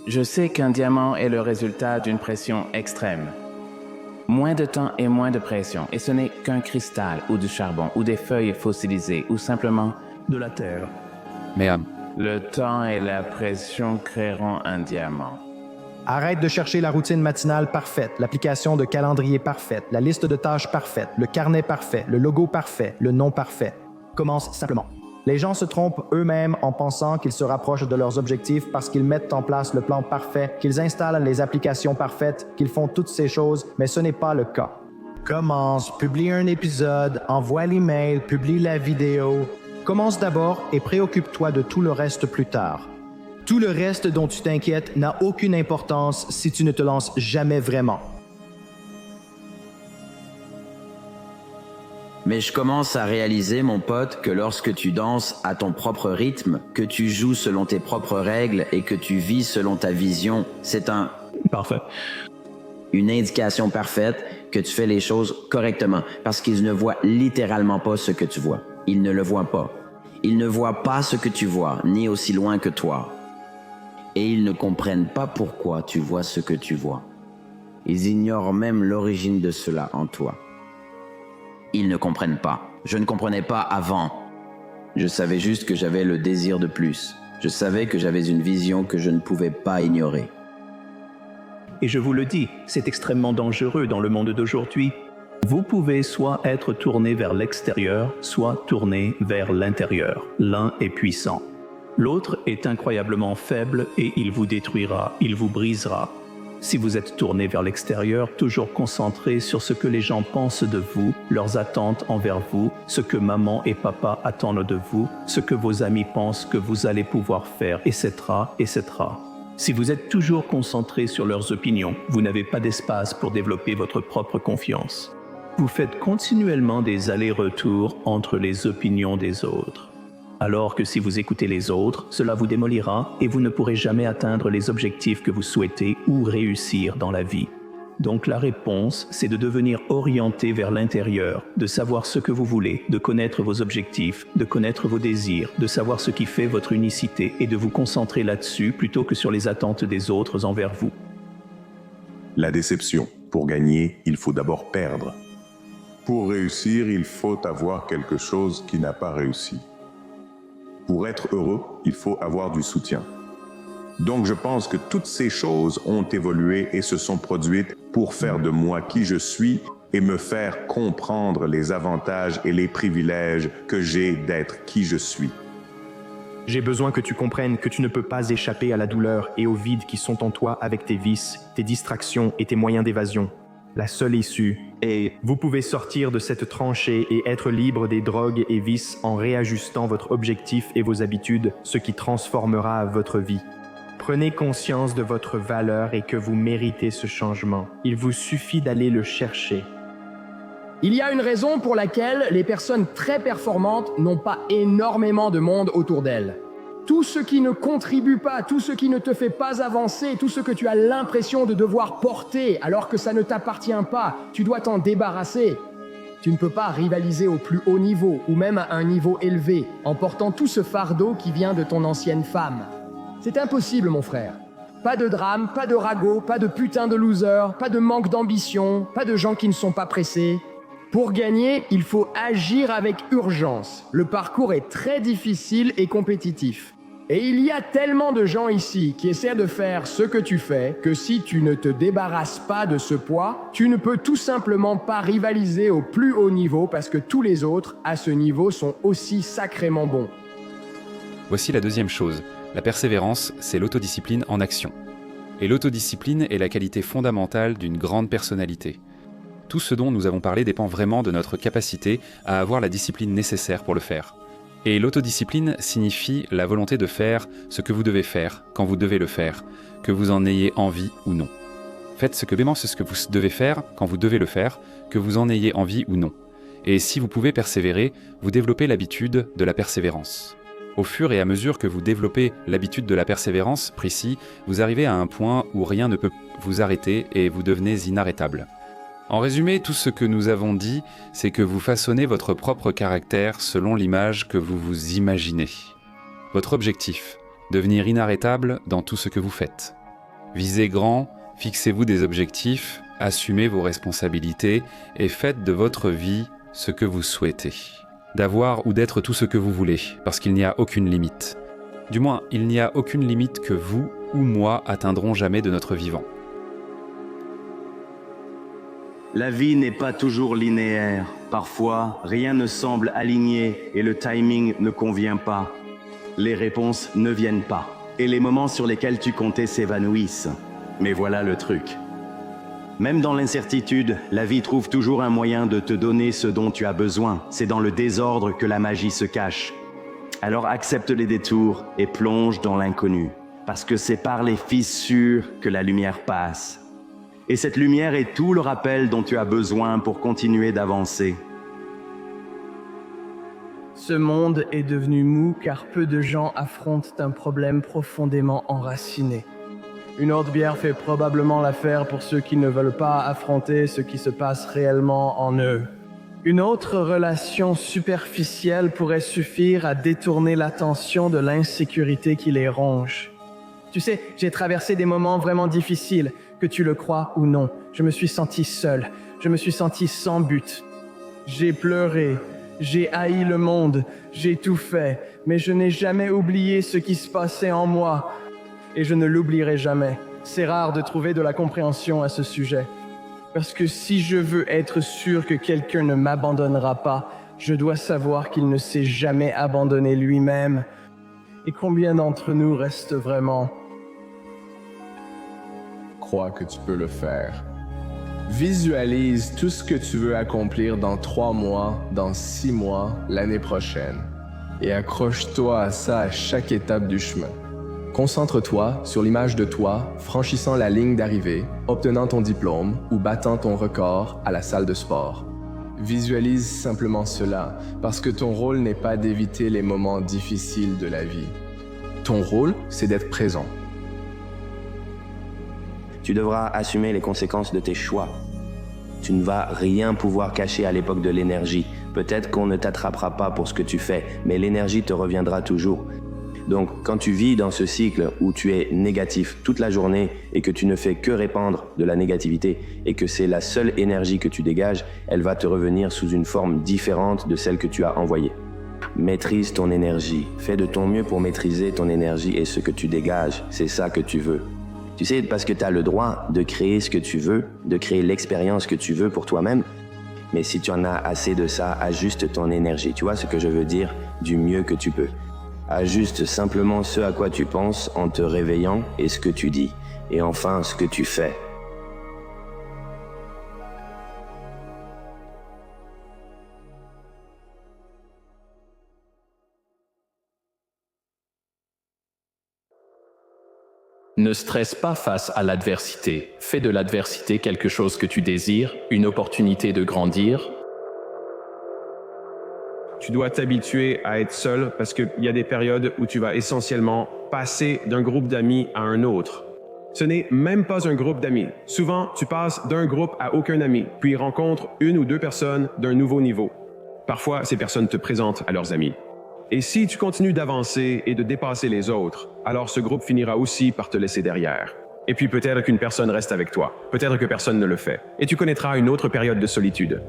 Je sais qu'un diamant est le résultat d'une pression extrême. Moins de temps et moins de pression, et ce n'est qu'un cristal ou du charbon ou des feuilles fossilisées ou simplement de la terre.
Mais
le temps et la pression créeront un diamant.
Arrête de chercher la routine matinale parfaite, l'application de calendrier parfaite, la liste de tâches parfaite, le carnet parfait, le logo parfait, le nom parfait. Commence simplement. Les gens se trompent eux-mêmes en pensant qu'ils se rapprochent de leurs objectifs parce qu'ils mettent en place le plan parfait, qu'ils installent les applications parfaites, qu'ils font toutes ces choses, mais ce n'est pas le cas. Commence, publie un épisode, envoie l'email, publie la vidéo. Commence d'abord et préoccupe-toi de tout le reste plus tard. Tout le reste dont tu t'inquiètes n'a aucune importance si tu ne te lances jamais vraiment.
Mais je commence à réaliser, mon pote, que lorsque tu danses à ton propre rythme, que tu joues selon tes propres règles et que tu vis selon ta vision, c'est une indication parfaite que tu fais les choses correctement, parce qu'ils ne voient littéralement pas ce que tu vois. Ils ne le voient pas. Ils ne voient pas ce que tu vois, ni aussi loin que toi. Et ils ne comprennent pas pourquoi tu vois ce que tu vois. Ils ignorent même l'origine de cela en toi. Ils ne comprennent pas. Je ne comprenais pas avant. Je savais juste que j'avais le désir de plus. Je savais que j'avais une vision que je ne pouvais pas ignorer.
Et je vous le dis, c'est extrêmement dangereux dans le monde d'aujourd'hui. Vous pouvez soit être tourné vers l'extérieur, soit tourné vers l'intérieur. L'un est puissant. L'autre est incroyablement faible et il vous détruira, il vous brisera. Si vous êtes tourné vers l'extérieur, toujours concentré sur ce que les gens pensent de vous, leurs attentes envers vous, ce que maman et papa attendent de vous, ce que vos amis pensent que vous allez pouvoir faire, etc., etc. Si vous êtes toujours concentré sur leurs opinions, vous n'avez pas d'espace pour développer votre propre confiance. Vous faites continuellement des allers-retours entre les opinions des autres. Alors que si vous écoutez les autres, cela vous démolira et vous ne pourrez jamais atteindre les objectifs que vous souhaitez ou réussir dans la vie. Donc la réponse, c'est de devenir orienté vers l'intérieur, de savoir ce que vous voulez, de connaître vos objectifs, de connaître vos désirs, de savoir ce qui fait votre unicité et de vous concentrer là-dessus plutôt que sur les attentes des autres envers vous.
La déception. Pour gagner, il faut d'abord perdre. Pour réussir, il faut avoir quelque chose qui n'a pas réussi. Pour être heureux, il faut avoir du soutien. Donc je pense que toutes ces choses ont évolué et se sont produites pour faire de moi qui je suis et me faire comprendre les avantages et les privilèges que j'ai d'être qui je suis.
J'ai besoin que tu comprennes que tu ne peux pas échapper à la douleur et au vide qui sont en toi avec tes vices, tes distractions et tes moyens d'évasion. La seule issue est, vous pouvez sortir de cette tranchée et être libre des drogues et vices en réajustant votre objectif et vos habitudes, ce qui transformera votre vie. Prenez conscience de votre valeur et que vous méritez ce changement. Il vous suffit d'aller le chercher.
Il y a une raison pour laquelle les personnes très performantes n'ont pas énormément de monde autour d'elles. Tout ce qui ne contribue pas, tout ce qui ne te fait pas avancer, tout ce que tu as l'impression de devoir porter alors que ça ne t'appartient pas, tu dois t'en débarrasser. Tu ne peux pas rivaliser au plus haut niveau ou même à un niveau élevé en portant tout ce fardeau qui vient de ton ancienne femme. C'est impossible, mon frère. Pas de drame, pas de ragot, pas de putain de loser, pas de manque d'ambition, pas de gens qui ne sont pas pressés. Pour gagner, il faut agir avec urgence. Le parcours est très difficile et compétitif. Et il y a tellement de gens ici qui essaient de faire ce que tu fais que si tu ne te débarrasses pas de ce poids, tu ne peux tout simplement pas rivaliser au plus haut niveau parce que tous les autres, à ce niveau, sont aussi sacrément bons.
Voici la deuxième chose. La persévérance, c'est l'autodiscipline en action. Et l'autodiscipline est la qualité fondamentale d'une grande personnalité. Tout ce dont nous avons parlé dépend vraiment de notre capacité à avoir la discipline nécessaire pour le faire. Et l'autodiscipline signifie la volonté de faire ce que vous devez faire, quand vous devez le faire, que vous en ayez envie ou non. Faites ce que vous devez faire quand vous devez le faire, que vous en ayez envie ou non. Et si vous pouvez persévérer, vous développez l'habitude de la persévérance. Au fur et à mesure que vous développez l'habitude de la persévérance, Prissy, vous arrivez à un point où rien ne peut vous arrêter et vous devenez inarrêtable. En résumé, tout ce que nous avons dit, c'est que vous façonnez votre propre caractère selon l'image que vous vous imaginez. Votre objectif, devenir inarrêtable dans tout ce que vous faites. Visez grand, fixez-vous des objectifs, assumez vos responsabilités et faites de votre vie ce que vous souhaitez. D'avoir ou d'être tout ce que vous voulez, parce qu'il n'y a aucune limite. Du moins, il n'y a aucune limite que vous ou moi atteindrons jamais de notre vivant.
La vie n'est pas toujours linéaire. Parfois, rien ne semble aligné et le timing ne convient pas. Les réponses ne viennent pas. Et les moments sur lesquels tu comptais s'évanouissent. Mais voilà le truc. Même dans l'incertitude, la vie trouve toujours un moyen de te donner ce dont tu as besoin. C'est dans le désordre que la magie se cache. Alors accepte les détours et plonge dans l'inconnu. Parce que c'est par les fissures que la lumière passe. Et cette lumière est tout le rappel dont tu as besoin pour continuer d'avancer.
Ce monde est devenu mou car peu de gens affrontent un problème profondément enraciné. Une autre bière fait probablement l'affaire pour ceux qui ne veulent pas affronter ce qui se passe réellement en eux. Une autre relation superficielle pourrait suffire à détourner l'attention de l'insécurité qui les ronge. Tu sais, j'ai traversé des moments vraiment difficiles, que tu le crois ou non. Je me suis senti seul, je me suis senti sans but. J'ai pleuré, j'ai haï le monde, j'ai tout fait, mais je n'ai jamais oublié ce qui se passait en moi. Et je ne l'oublierai jamais. C'est rare de trouver de la compréhension à ce sujet. Parce que si je veux être sûr que quelqu'un ne m'abandonnera pas, je dois savoir qu'il ne s'est jamais abandonné lui-même. Et combien d'entre nous restent vraiment?
Crois que tu peux le faire. Visualise tout ce que tu veux accomplir dans 3 mois, dans 6 mois, l'année prochaine. Et accroche-toi à ça à chaque étape du chemin. Concentre-toi sur l'image de toi franchissant la ligne d'arrivée, obtenant ton diplôme ou battant ton record à la salle de sport. Visualise simplement cela, parce que ton rôle n'est pas d'éviter les moments difficiles de la vie. Ton rôle, c'est d'être présent.
Tu devras assumer les conséquences de tes choix. Tu ne vas rien pouvoir cacher à l'époque de l'énergie. Peut-être qu'on ne t'attrapera pas pour ce que tu fais, mais l'énergie te reviendra toujours. Donc, quand tu vis dans ce cycle où tu es négatif toute la journée et que tu ne fais que répandre de la négativité et que c'est la seule énergie que tu dégages, elle va te revenir sous une forme différente de celle que tu as envoyée. Maîtrise ton énergie. Fais de ton mieux pour maîtriser ton énergie et ce que tu dégages. C'est ça que tu veux. Tu sais, parce que tu as le droit de créer ce que tu veux, de créer l'expérience que tu veux pour toi-même. Mais si tu en as assez de ça, ajuste ton énergie. Tu vois ce que je veux dire? Du mieux que tu peux. Ajuste simplement ce à quoi tu penses en te réveillant et ce que tu dis. Et enfin, ce que tu fais.
Ne stresse pas face à l'adversité. Fais de l'adversité quelque chose que tu désires, une opportunité de grandir.
Tu dois t'habituer à être seul parce qu'il y a des périodes où tu vas essentiellement passer d'un groupe d'amis à un autre. Ce n'est même pas un groupe d'amis. Souvent, tu passes d'un groupe à aucun ami, puis rencontres 1 ou 2 personnes d'un nouveau niveau. Parfois, ces personnes te présentent à leurs amis. Et si tu continues d'avancer et de dépasser les autres, alors ce groupe finira aussi par te laisser derrière. Et puis peut-être qu'une personne reste avec toi, peut-être que personne ne le fait. Et tu connaîtras une autre période de solitude.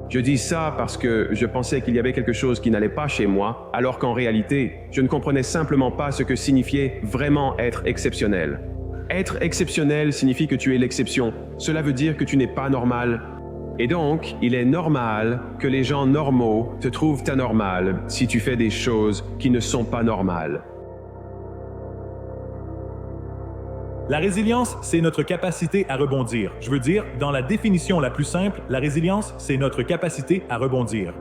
Je dis ça parce que je pensais qu'il y avait quelque chose qui n'allait pas chez moi, alors qu'en réalité, je ne comprenais simplement pas ce que signifiait vraiment être exceptionnel. Être exceptionnel signifie que tu es l'exception. Cela veut dire que tu n'es pas normal. Et donc, il est normal que les gens normaux te trouvent anormal si tu fais des choses qui ne sont pas normales.
La résilience, c'est notre capacité à rebondir. Je veux dire, dans la définition la plus simple, la résilience, c'est notre capacité à rebondir.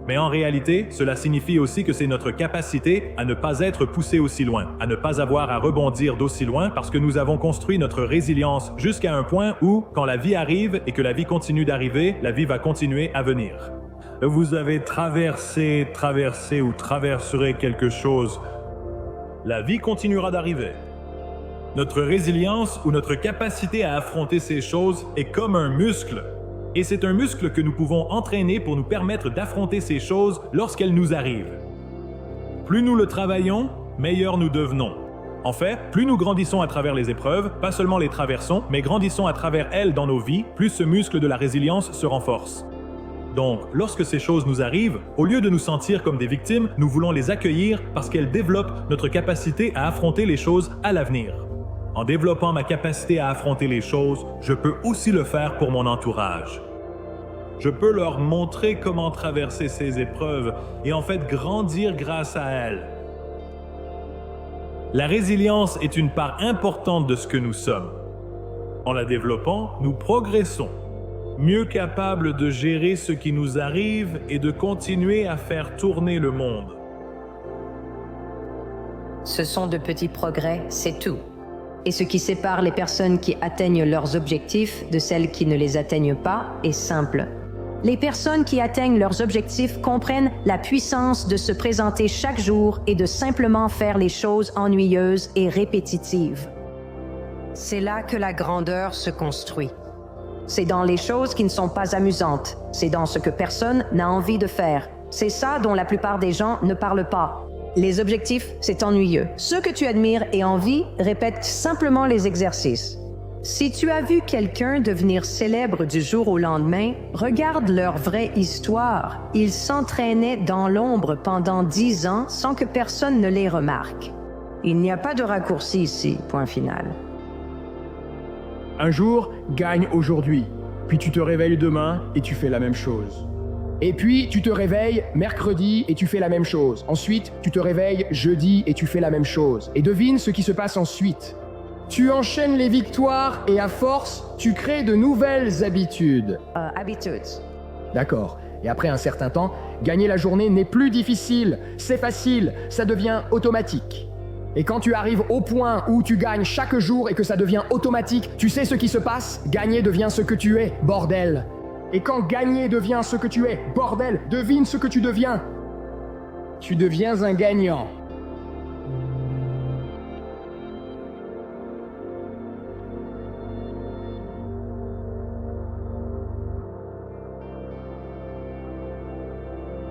Mais en réalité, cela signifie aussi que c'est notre capacité à ne pas être poussé aussi loin, à ne pas avoir à rebondir d'aussi loin parce que nous avons construit notre résilience jusqu'à un point où, quand la vie arrive et que la vie continue d'arriver, la vie va continuer à venir. Vous avez traversé ou traverserez quelque chose. La vie continuera d'arriver. Notre résilience ou notre capacité à affronter ces choses est comme un muscle. Et c'est un muscle que nous pouvons entraîner pour nous permettre d'affronter ces choses lorsqu'elles nous arrivent. Plus nous le travaillons, meilleurs nous devenons. En fait, plus nous grandissons à travers les épreuves, pas seulement les traversons, mais grandissons à travers elles dans nos vies, plus ce muscle de la résilience se renforce. Donc, lorsque ces choses nous arrivent, au lieu de nous sentir comme des victimes, nous voulons les accueillir parce qu'elles développent notre capacité à affronter les choses à l'avenir. En développant ma capacité à affronter les choses, je peux aussi le faire pour mon entourage. Je peux leur montrer comment traverser ces épreuves et en fait grandir grâce à elles. La résilience est une part importante de ce que nous sommes. En la développant, nous progressons, mieux capables de gérer ce qui nous arrive et de continuer à faire tourner le monde.
Ce sont de petits progrès, c'est tout. Et ce qui sépare les personnes qui atteignent leurs objectifs de celles qui ne les atteignent pas est simple. Les personnes qui atteignent leurs objectifs comprennent la puissance de se présenter chaque jour et de simplement faire les choses ennuyeuses et répétitives. C'est là que la grandeur se construit. C'est dans les choses qui ne sont pas amusantes. C'est dans ce que personne n'a envie de faire. C'est ça dont la plupart des gens ne parlent pas. Les objectifs, c'est ennuyeux. Ceux que tu admires et envies répètent simplement les exercices. Si tu as vu quelqu'un devenir célèbre du jour au lendemain, regarde leur vraie histoire. Ils s'entraînaient dans l'ombre pendant 10 ans sans que personne ne les remarque. Il n'y a pas de raccourci ici, point final.
Un jour, gagne aujourd'hui. Puis tu te réveilles demain et tu fais la même chose. Et puis, tu te réveilles mercredi et tu fais la même chose. Ensuite, tu te réveilles jeudi et tu fais la même chose. Et devine ce qui se passe ensuite. Tu enchaînes les victoires et à force, tu crées de nouvelles habitudes.
Habitudes.
D'accord. Et après un certain temps, gagner la journée n'est plus difficile. C'est facile, ça devient automatique. Et quand tu arrives au point où tu gagnes chaque jour et que ça devient automatique, tu sais ce qui se passe? Gagner devient ce que tu es, bordel. Et quand gagner devient ce que tu es, bordel, devine ce que tu deviens. Tu deviens un gagnant.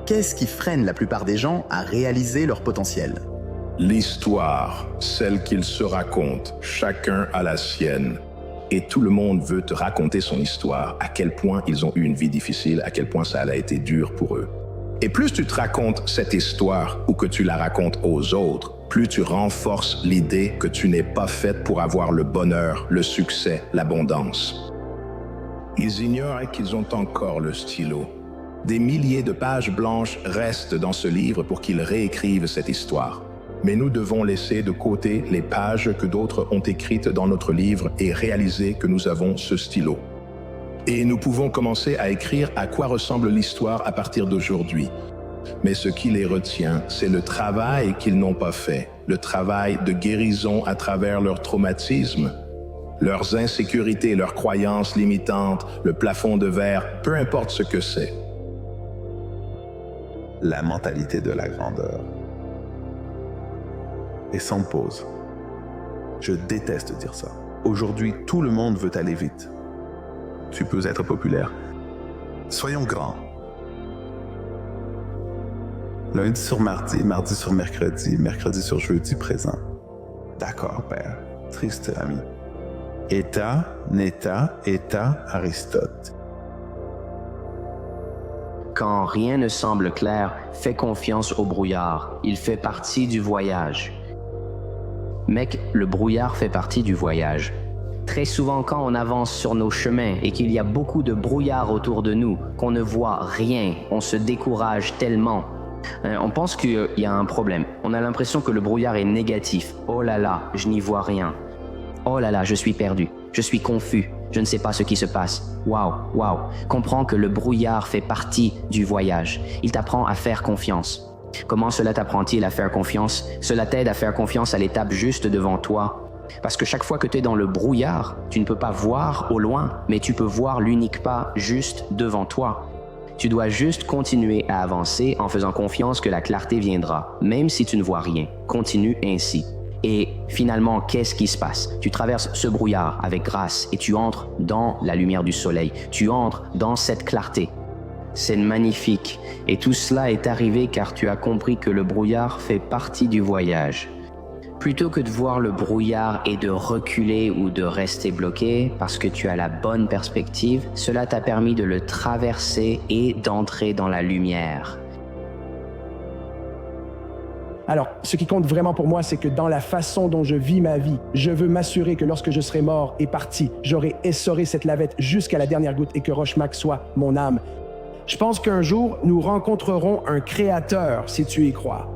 Qu'est-ce qui freine la plupart des gens à réaliser leur potentiel?
L'histoire, celle qu'ils se racontent, chacun a la sienne. Et tout le monde veut te raconter son histoire, à quel point ils ont eu une vie difficile, à quel point ça a été dur pour eux. Et plus tu te racontes cette histoire ou que tu la racontes aux autres, plus tu renforces l'idée que tu n'es pas faite pour avoir le bonheur, le succès, l'abondance. Ils ignorent qu'ils ont encore le stylo. Des milliers de pages blanches restent dans ce livre pour qu'ils réécrivent cette histoire. Mais nous devons laisser de côté les pages que d'autres ont écrites dans notre livre et réaliser que nous avons ce stylo. Et nous pouvons commencer à écrire à quoi ressemble l'histoire à partir d'aujourd'hui. Mais ce qui les retient, c'est le travail qu'ils n'ont pas fait, le travail de guérison à travers leur traumatisme, leurs insécurités, leurs croyances limitantes, le plafond de verre, peu importe ce que c'est.
La mentalité de la grandeur. Et sans pause. Je déteste dire ça. Aujourd'hui, tout le monde veut aller vite. Tu peux être populaire. Soyons grands. Lundi sur mardi, mardi sur mercredi, mercredi sur jeudi présent. D'accord, père. Triste ami. État, Neta, État, Aristote.
Quand rien ne semble clair, fais confiance au brouillard. Il fait partie du voyage. Mec, le brouillard fait partie du voyage. Très souvent, quand on avance sur nos chemins et qu'il y a beaucoup de brouillard autour de nous, qu'on ne voit rien, on se décourage tellement. On pense qu'il y a un problème. On a l'impression que le brouillard est négatif. Oh là là, je n'y vois rien. Oh là là, je suis perdu. Je suis confus.
Je ne sais pas ce qui se passe. Waouh, waouh. Comprends que le brouillard fait partie du voyage. Il t'apprend à faire confiance. Comment cela t'apprend-il à faire confiance? Cela t'aide à faire confiance à l'étape juste devant toi. Parce que chaque fois que tu es dans le brouillard, tu ne peux pas voir au loin, mais tu peux voir l'unique pas juste devant toi. Tu dois juste continuer à avancer en faisant confiance que la clarté viendra, même si tu ne vois rien. Continue ainsi. Et finalement, qu'est-ce qui se passe? Tu traverses ce brouillard avec grâce et tu entres dans la lumière du soleil. Tu entres dans cette clarté. C'est magnifique. Et tout cela est arrivé car tu as compris que le brouillard fait partie du voyage. Plutôt que de voir le brouillard et de reculer ou de rester bloqué parce que tu as la bonne perspective, cela t'a permis de le traverser et d'entrer dans la lumière.
Alors, ce qui compte vraiment pour moi, c'est que dans la façon dont je vis ma vie, je veux m'assurer que lorsque je serai mort et parti, j'aurai essoré cette lavette jusqu'à la dernière goutte et que Rochemac soit mon âme. Je pense qu'un jour, nous rencontrerons un créateur, si tu y crois.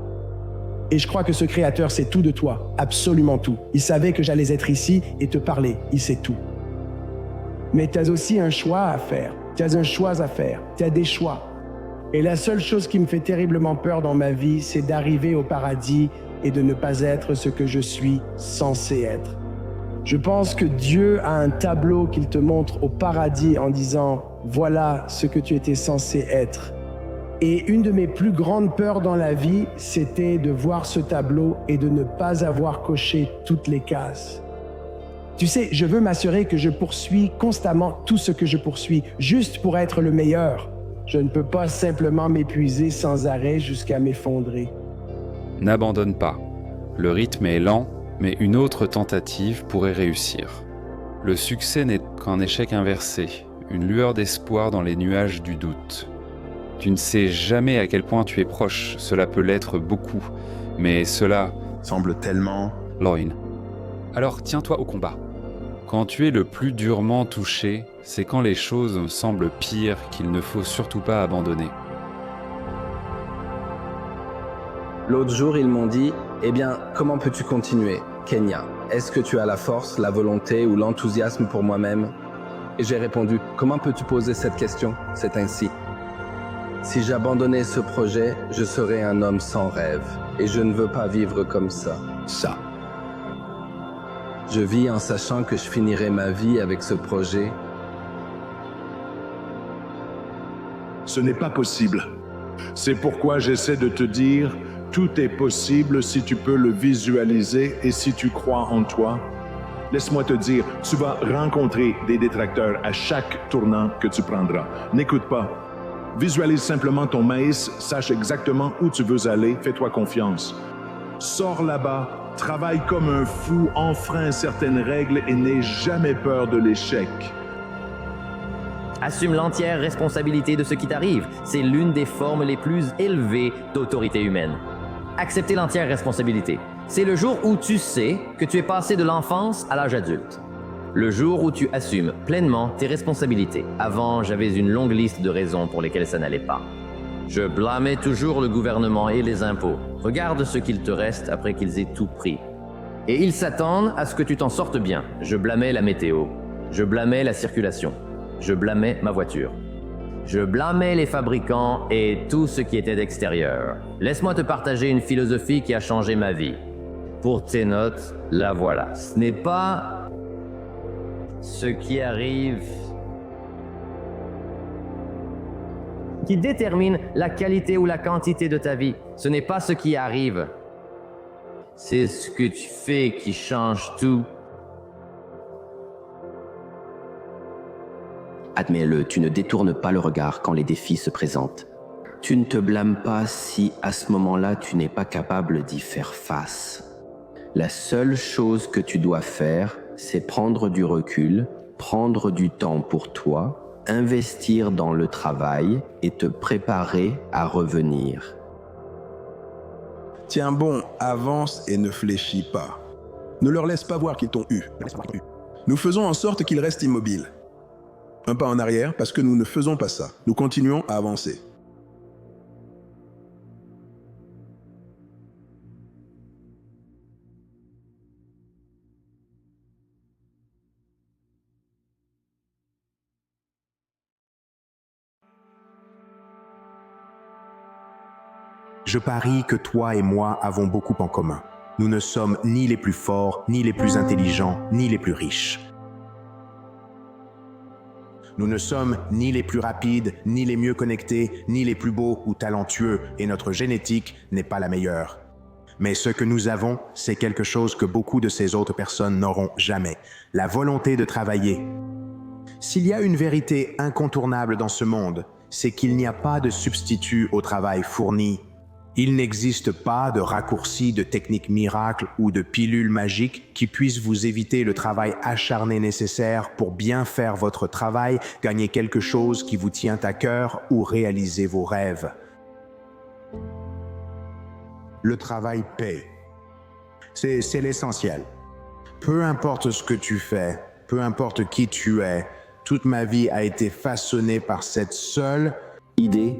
Et je crois que ce créateur sait tout de toi, absolument tout. Il savait que j'allais être ici et te parler, il sait tout. Mais tu as aussi un choix à faire. Tu as un choix à faire. Tu as des choix. Et la seule chose qui me fait terriblement peur dans ma vie, c'est d'arriver au paradis et de ne pas être ce que je suis censé être. Je pense que Dieu a un tableau qu'il te montre au paradis en disant « Voilà ce que tu étais censé être ». Et une de mes plus grandes peurs dans la vie, c'était de voir ce tableau et de ne pas avoir coché toutes les cases. Tu sais, je veux m'assurer que je poursuis constamment tout ce que je poursuis, juste pour être le meilleur. Je ne peux pas simplement m'épuiser sans arrêt jusqu'à m'effondrer.
N'abandonne pas. Le rythme est lent, mais une autre tentative pourrait réussir. Le succès n'est qu'un échec inversé, une lueur d'espoir dans les nuages du doute. Tu ne sais jamais à quel point tu es proche, cela peut l'être beaucoup, mais cela
semble tellement
loin. Alors tiens-toi au combat. Quand tu es le plus durement touché, c'est quand les choses semblent pires qu'il ne faut surtout pas abandonner.
L'autre jour, ils m'ont dit « Eh bien, comment peux-tu continuer, Kenya? Est-ce que tu as la force, la volonté ou l'enthousiasme pour moi-même » Et j'ai répondu « Comment peux-tu poser cette question? C'est ainsi. » Si j'abandonnais ce projet, je serais un homme sans rêve. Et je ne veux pas vivre comme ça.
Ça.
Je vis en sachant que je finirai ma vie avec ce projet.
Ce n'est pas possible. C'est pourquoi j'essaie de te dire, tout est possible si tu peux le visualiser et si tu crois en toi. Laisse-moi te dire, tu vas rencontrer des détracteurs à chaque tournant que tu prendras. N'écoute pas. Visualise simplement ton maïs, sache exactement où tu veux aller, fais-toi confiance. Sors là-bas, travaille comme un fou, enfreins certaines règles et n'aie jamais peur de l'échec.
Assume l'entière responsabilité de ce qui t'arrive. C'est l'une des formes les plus élevées d'autorité humaine. Accepter l'entière responsabilité. C'est le jour où tu sais que tu es passé de l'enfance à l'âge adulte. Le jour où tu assumes pleinement tes responsabilités. Avant, j'avais une longue liste de raisons pour lesquelles ça n'allait pas. Je blâmais toujours le gouvernement et les impôts. Regarde ce qu'il te reste après qu'ils aient tout pris. Et ils s'attendent à ce que tu t'en sortes bien. Je blâmais la météo. Je blâmais la circulation. Je blâmais ma voiture. Je blâmais les fabricants et tout ce qui était extérieur. Laisse-moi te partager une philosophie qui a changé ma vie. Pour tes notes, la voilà. Ce n'est pas ce qui arrive qui détermine la qualité ou la quantité de ta vie. Ce n'est pas ce qui arrive. C'est ce que tu fais qui change tout.
Admets-le, tu ne détournes pas le regard quand les défis se présentent. Tu ne te blâmes pas si, à ce moment-là, tu n'es pas capable d'y faire face. La seule chose que tu dois faire, c'est prendre du recul, prendre du temps pour toi, investir dans le travail et te préparer à revenir.
Tiens bon, avance et ne fléchis pas. Ne leur laisse pas voir qu'ils t'ont eu. Nous faisons en sorte qu'ils restent immobiles. Un pas en arrière parce que nous ne faisons pas ça. Nous continuons à avancer.
Je parie que toi et moi avons beaucoup en commun. Nous ne sommes ni les plus forts, ni les plus intelligents, ni les plus riches. Nous ne sommes ni les plus rapides, ni les mieux connectés, ni les plus beaux ou talentueux, et notre génétique n'est pas la meilleure. Mais ce que nous avons, c'est quelque chose que beaucoup de ces autres personnes n'auront jamais, la volonté de travailler. S'il y a une vérité incontournable dans ce monde, c'est qu'il n'y a pas de substitut au travail fourni. Il n'existe pas de raccourci, de technique miracle ou de pilule magique qui puisse vous éviter le travail acharné nécessaire pour bien faire votre travail, gagner quelque chose qui vous tient à cœur ou réaliser vos rêves. Le travail paie. C'est l'essentiel. Peu importe ce que tu fais, peu importe qui tu es, toute ma vie a été façonnée par cette seule
idée.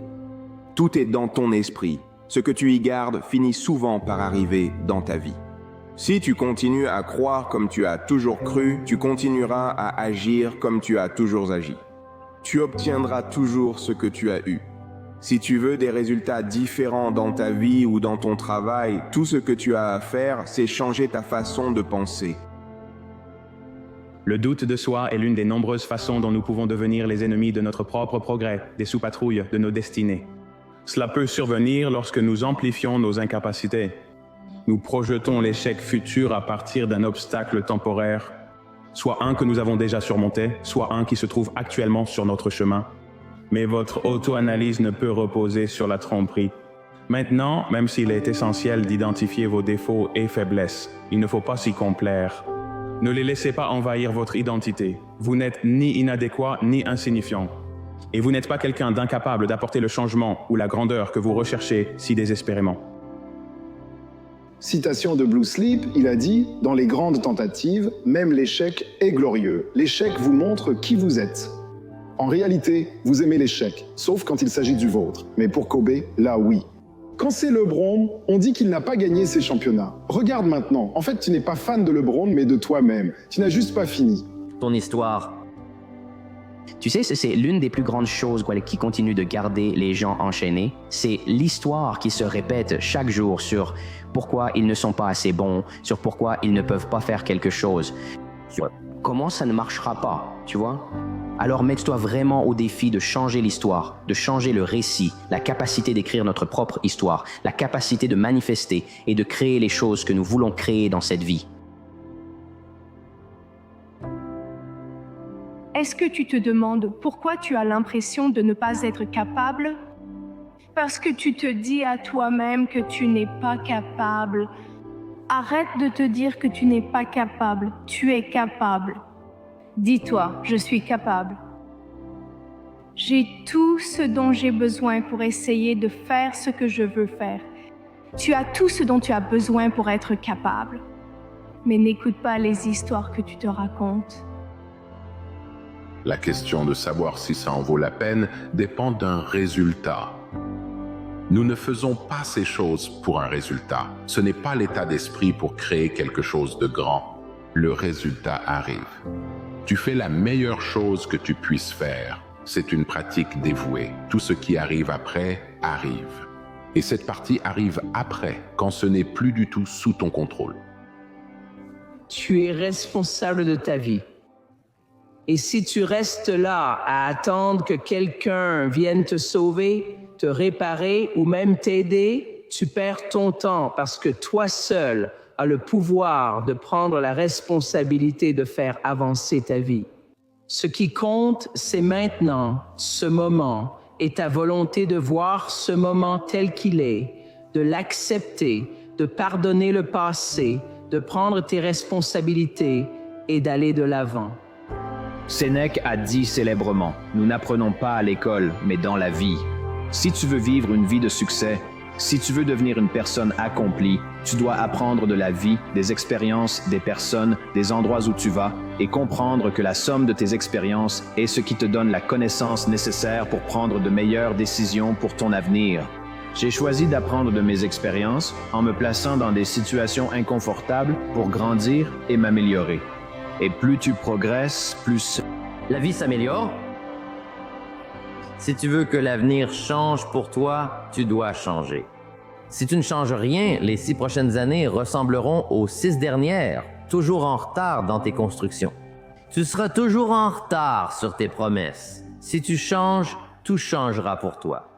Tout est dans ton esprit. Ce que tu y gardes finit souvent par arriver dans ta vie. Si tu continues à croire comme tu as toujours cru, tu continueras à agir comme tu as toujours agi. Tu obtiendras toujours ce que tu as eu. Si tu veux des résultats différents dans ta vie ou dans ton travail, tout ce que tu as à faire, c'est changer ta façon de penser.
Le doute de soi est l'une des nombreuses façons dont nous pouvons devenir les ennemis de notre propre progrès, des sous-patrouilles de nos destinées. Cela peut survenir lorsque nous amplifions nos incapacités. Nous projetons l'échec futur à partir d'un obstacle temporaire, soit un que nous avons déjà surmonté, soit un qui se trouve actuellement sur notre chemin. Mais votre auto-analyse ne peut reposer sur la tromperie. Maintenant, même s'il est essentiel d'identifier vos défauts et faiblesses, il ne faut pas s'y complaire. Ne les laissez pas envahir votre identité. Vous n'êtes ni inadéquat ni insignifiant. Et vous n'êtes pas quelqu'un d'incapable d'apporter le changement ou la grandeur que vous recherchez si désespérément.
Citation de Blue Sleep, il a dit « Dans les grandes tentatives, même l'échec est glorieux. L'échec vous montre qui vous êtes. » En réalité, vous aimez l'échec, sauf quand il s'agit du vôtre. Mais pour Kobe, là oui. Quand c'est LeBron, on dit qu'il n'a pas gagné ses championnats. Regarde maintenant, en fait tu n'es pas fan de LeBron mais de toi-même. Tu n'as juste pas fini.
Ton histoire.
Tu sais, c'est l'une des plus grandes choses qui continue de garder les gens enchaînés. C'est l'histoire qui se répète chaque jour sur pourquoi ils ne sont pas assez bons, sur pourquoi ils ne peuvent pas faire quelque chose, sur comment ça ne marchera pas, tu vois? Alors mets-toi vraiment au défi de changer l'histoire, de changer le récit, la capacité d'écrire notre propre histoire, la capacité de manifester et de créer les choses que nous voulons créer dans cette vie.
Est-ce que tu te demandes pourquoi tu as l'impression de ne pas être capable? Parce que tu te dis à toi-même que tu n'es pas capable. Arrête de te dire que tu n'es pas capable, tu es capable. Dis-toi, je suis capable. J'ai tout ce dont j'ai besoin pour essayer de faire ce que je veux faire. Tu as tout ce dont tu as besoin pour être capable. Mais n'écoute pas les histoires que tu te racontes.
La question de savoir si ça en vaut la peine dépend d'un résultat. Nous ne faisons pas ces choses pour un résultat. Ce n'est pas l'état d'esprit pour créer quelque chose de grand. Le résultat arrive. Tu fais la meilleure chose que tu puisses faire. C'est une pratique dévouée. Tout ce qui arrive après arrive. Et cette partie arrive après, quand ce n'est plus du tout sous ton contrôle.
Tu es responsable de ta vie. Et si tu restes là à attendre que quelqu'un vienne te sauver, te réparer ou même t'aider, tu perds ton temps parce que toi seul as le pouvoir de prendre la responsabilité de faire avancer ta vie. Ce qui compte, c'est maintenant, ce moment, et ta volonté de voir ce moment tel qu'il est, de l'accepter, de pardonner le passé, de prendre tes responsabilités et d'aller de l'avant.
Sénèque a dit célèbrement, « Nous n'apprenons pas à l'école, mais dans la vie. Si tu veux vivre une vie de succès, si tu veux devenir une personne accomplie, tu dois apprendre de la vie, des expériences, des personnes, des endroits où tu vas, et comprendre que la somme de tes expériences est ce qui te donne la connaissance nécessaire pour prendre de meilleures décisions pour ton avenir. J'ai choisi d'apprendre de mes expériences en me plaçant dans des situations inconfortables pour grandir et m'améliorer. Et plus tu progresses, plus...
La vie s'améliore. Si tu veux que l'avenir change pour toi, tu dois changer. Si tu ne changes rien, les 6 prochaines années ressembleront aux 6 dernières, toujours en retard dans tes constructions. Tu seras toujours en retard sur tes promesses. Si tu changes, tout changera pour toi.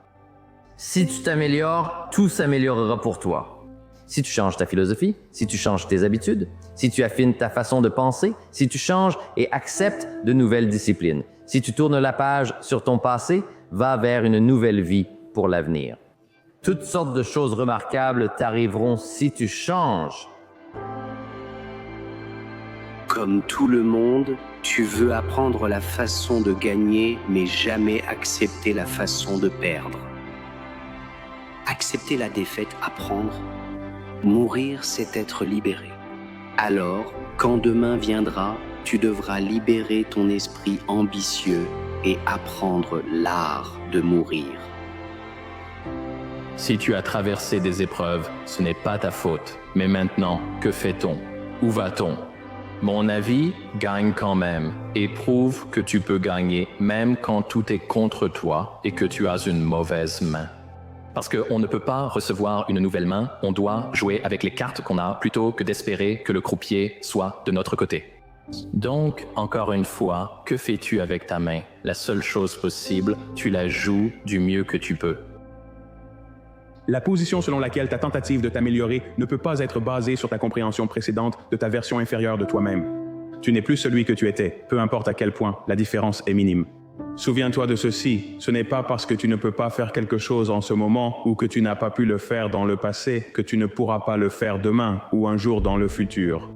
Si tu t'améliores, tout s'améliorera pour toi. Si tu changes ta philosophie, si tu changes tes habitudes, si tu affines ta façon de penser, si tu changes et acceptes de nouvelles disciplines, si tu tournes la page sur ton passé, va vers une nouvelle vie pour l'avenir. Toutes sortes de choses remarquables t'arriveront si tu changes.
Comme tout le monde, tu veux apprendre la façon de gagner, mais jamais accepter la façon de perdre. Accepter la défaite, apprendre. Mourir, c'est être libéré. Alors, quand demain viendra, tu devras libérer ton esprit ambitieux et apprendre l'art de mourir.
Si tu as traversé des épreuves, ce n'est pas ta faute. Mais maintenant, que fait-on? Où va-t-on? Mon avis, gagne quand même et prouve que tu peux gagner même quand tout est contre toi et que tu as une mauvaise main. Parce qu'on ne peut pas recevoir une nouvelle main, on doit jouer avec les cartes qu'on a plutôt que d'espérer que le croupier soit de notre côté. Donc, encore une fois, que fais-tu avec ta main? La seule chose possible, tu la joues du mieux que tu peux.
La position selon laquelle ta tentative de t'améliorer ne peut pas être basée sur ta compréhension précédente de ta version inférieure de toi-même. Tu n'es plus celui que tu étais, peu importe à quel point, la différence est minime. Souviens-toi de ceci, ce n'est pas parce que tu ne peux pas faire quelque chose en ce moment ou que tu n'as pas pu le faire dans le passé que tu ne pourras pas le faire demain ou un jour dans le futur.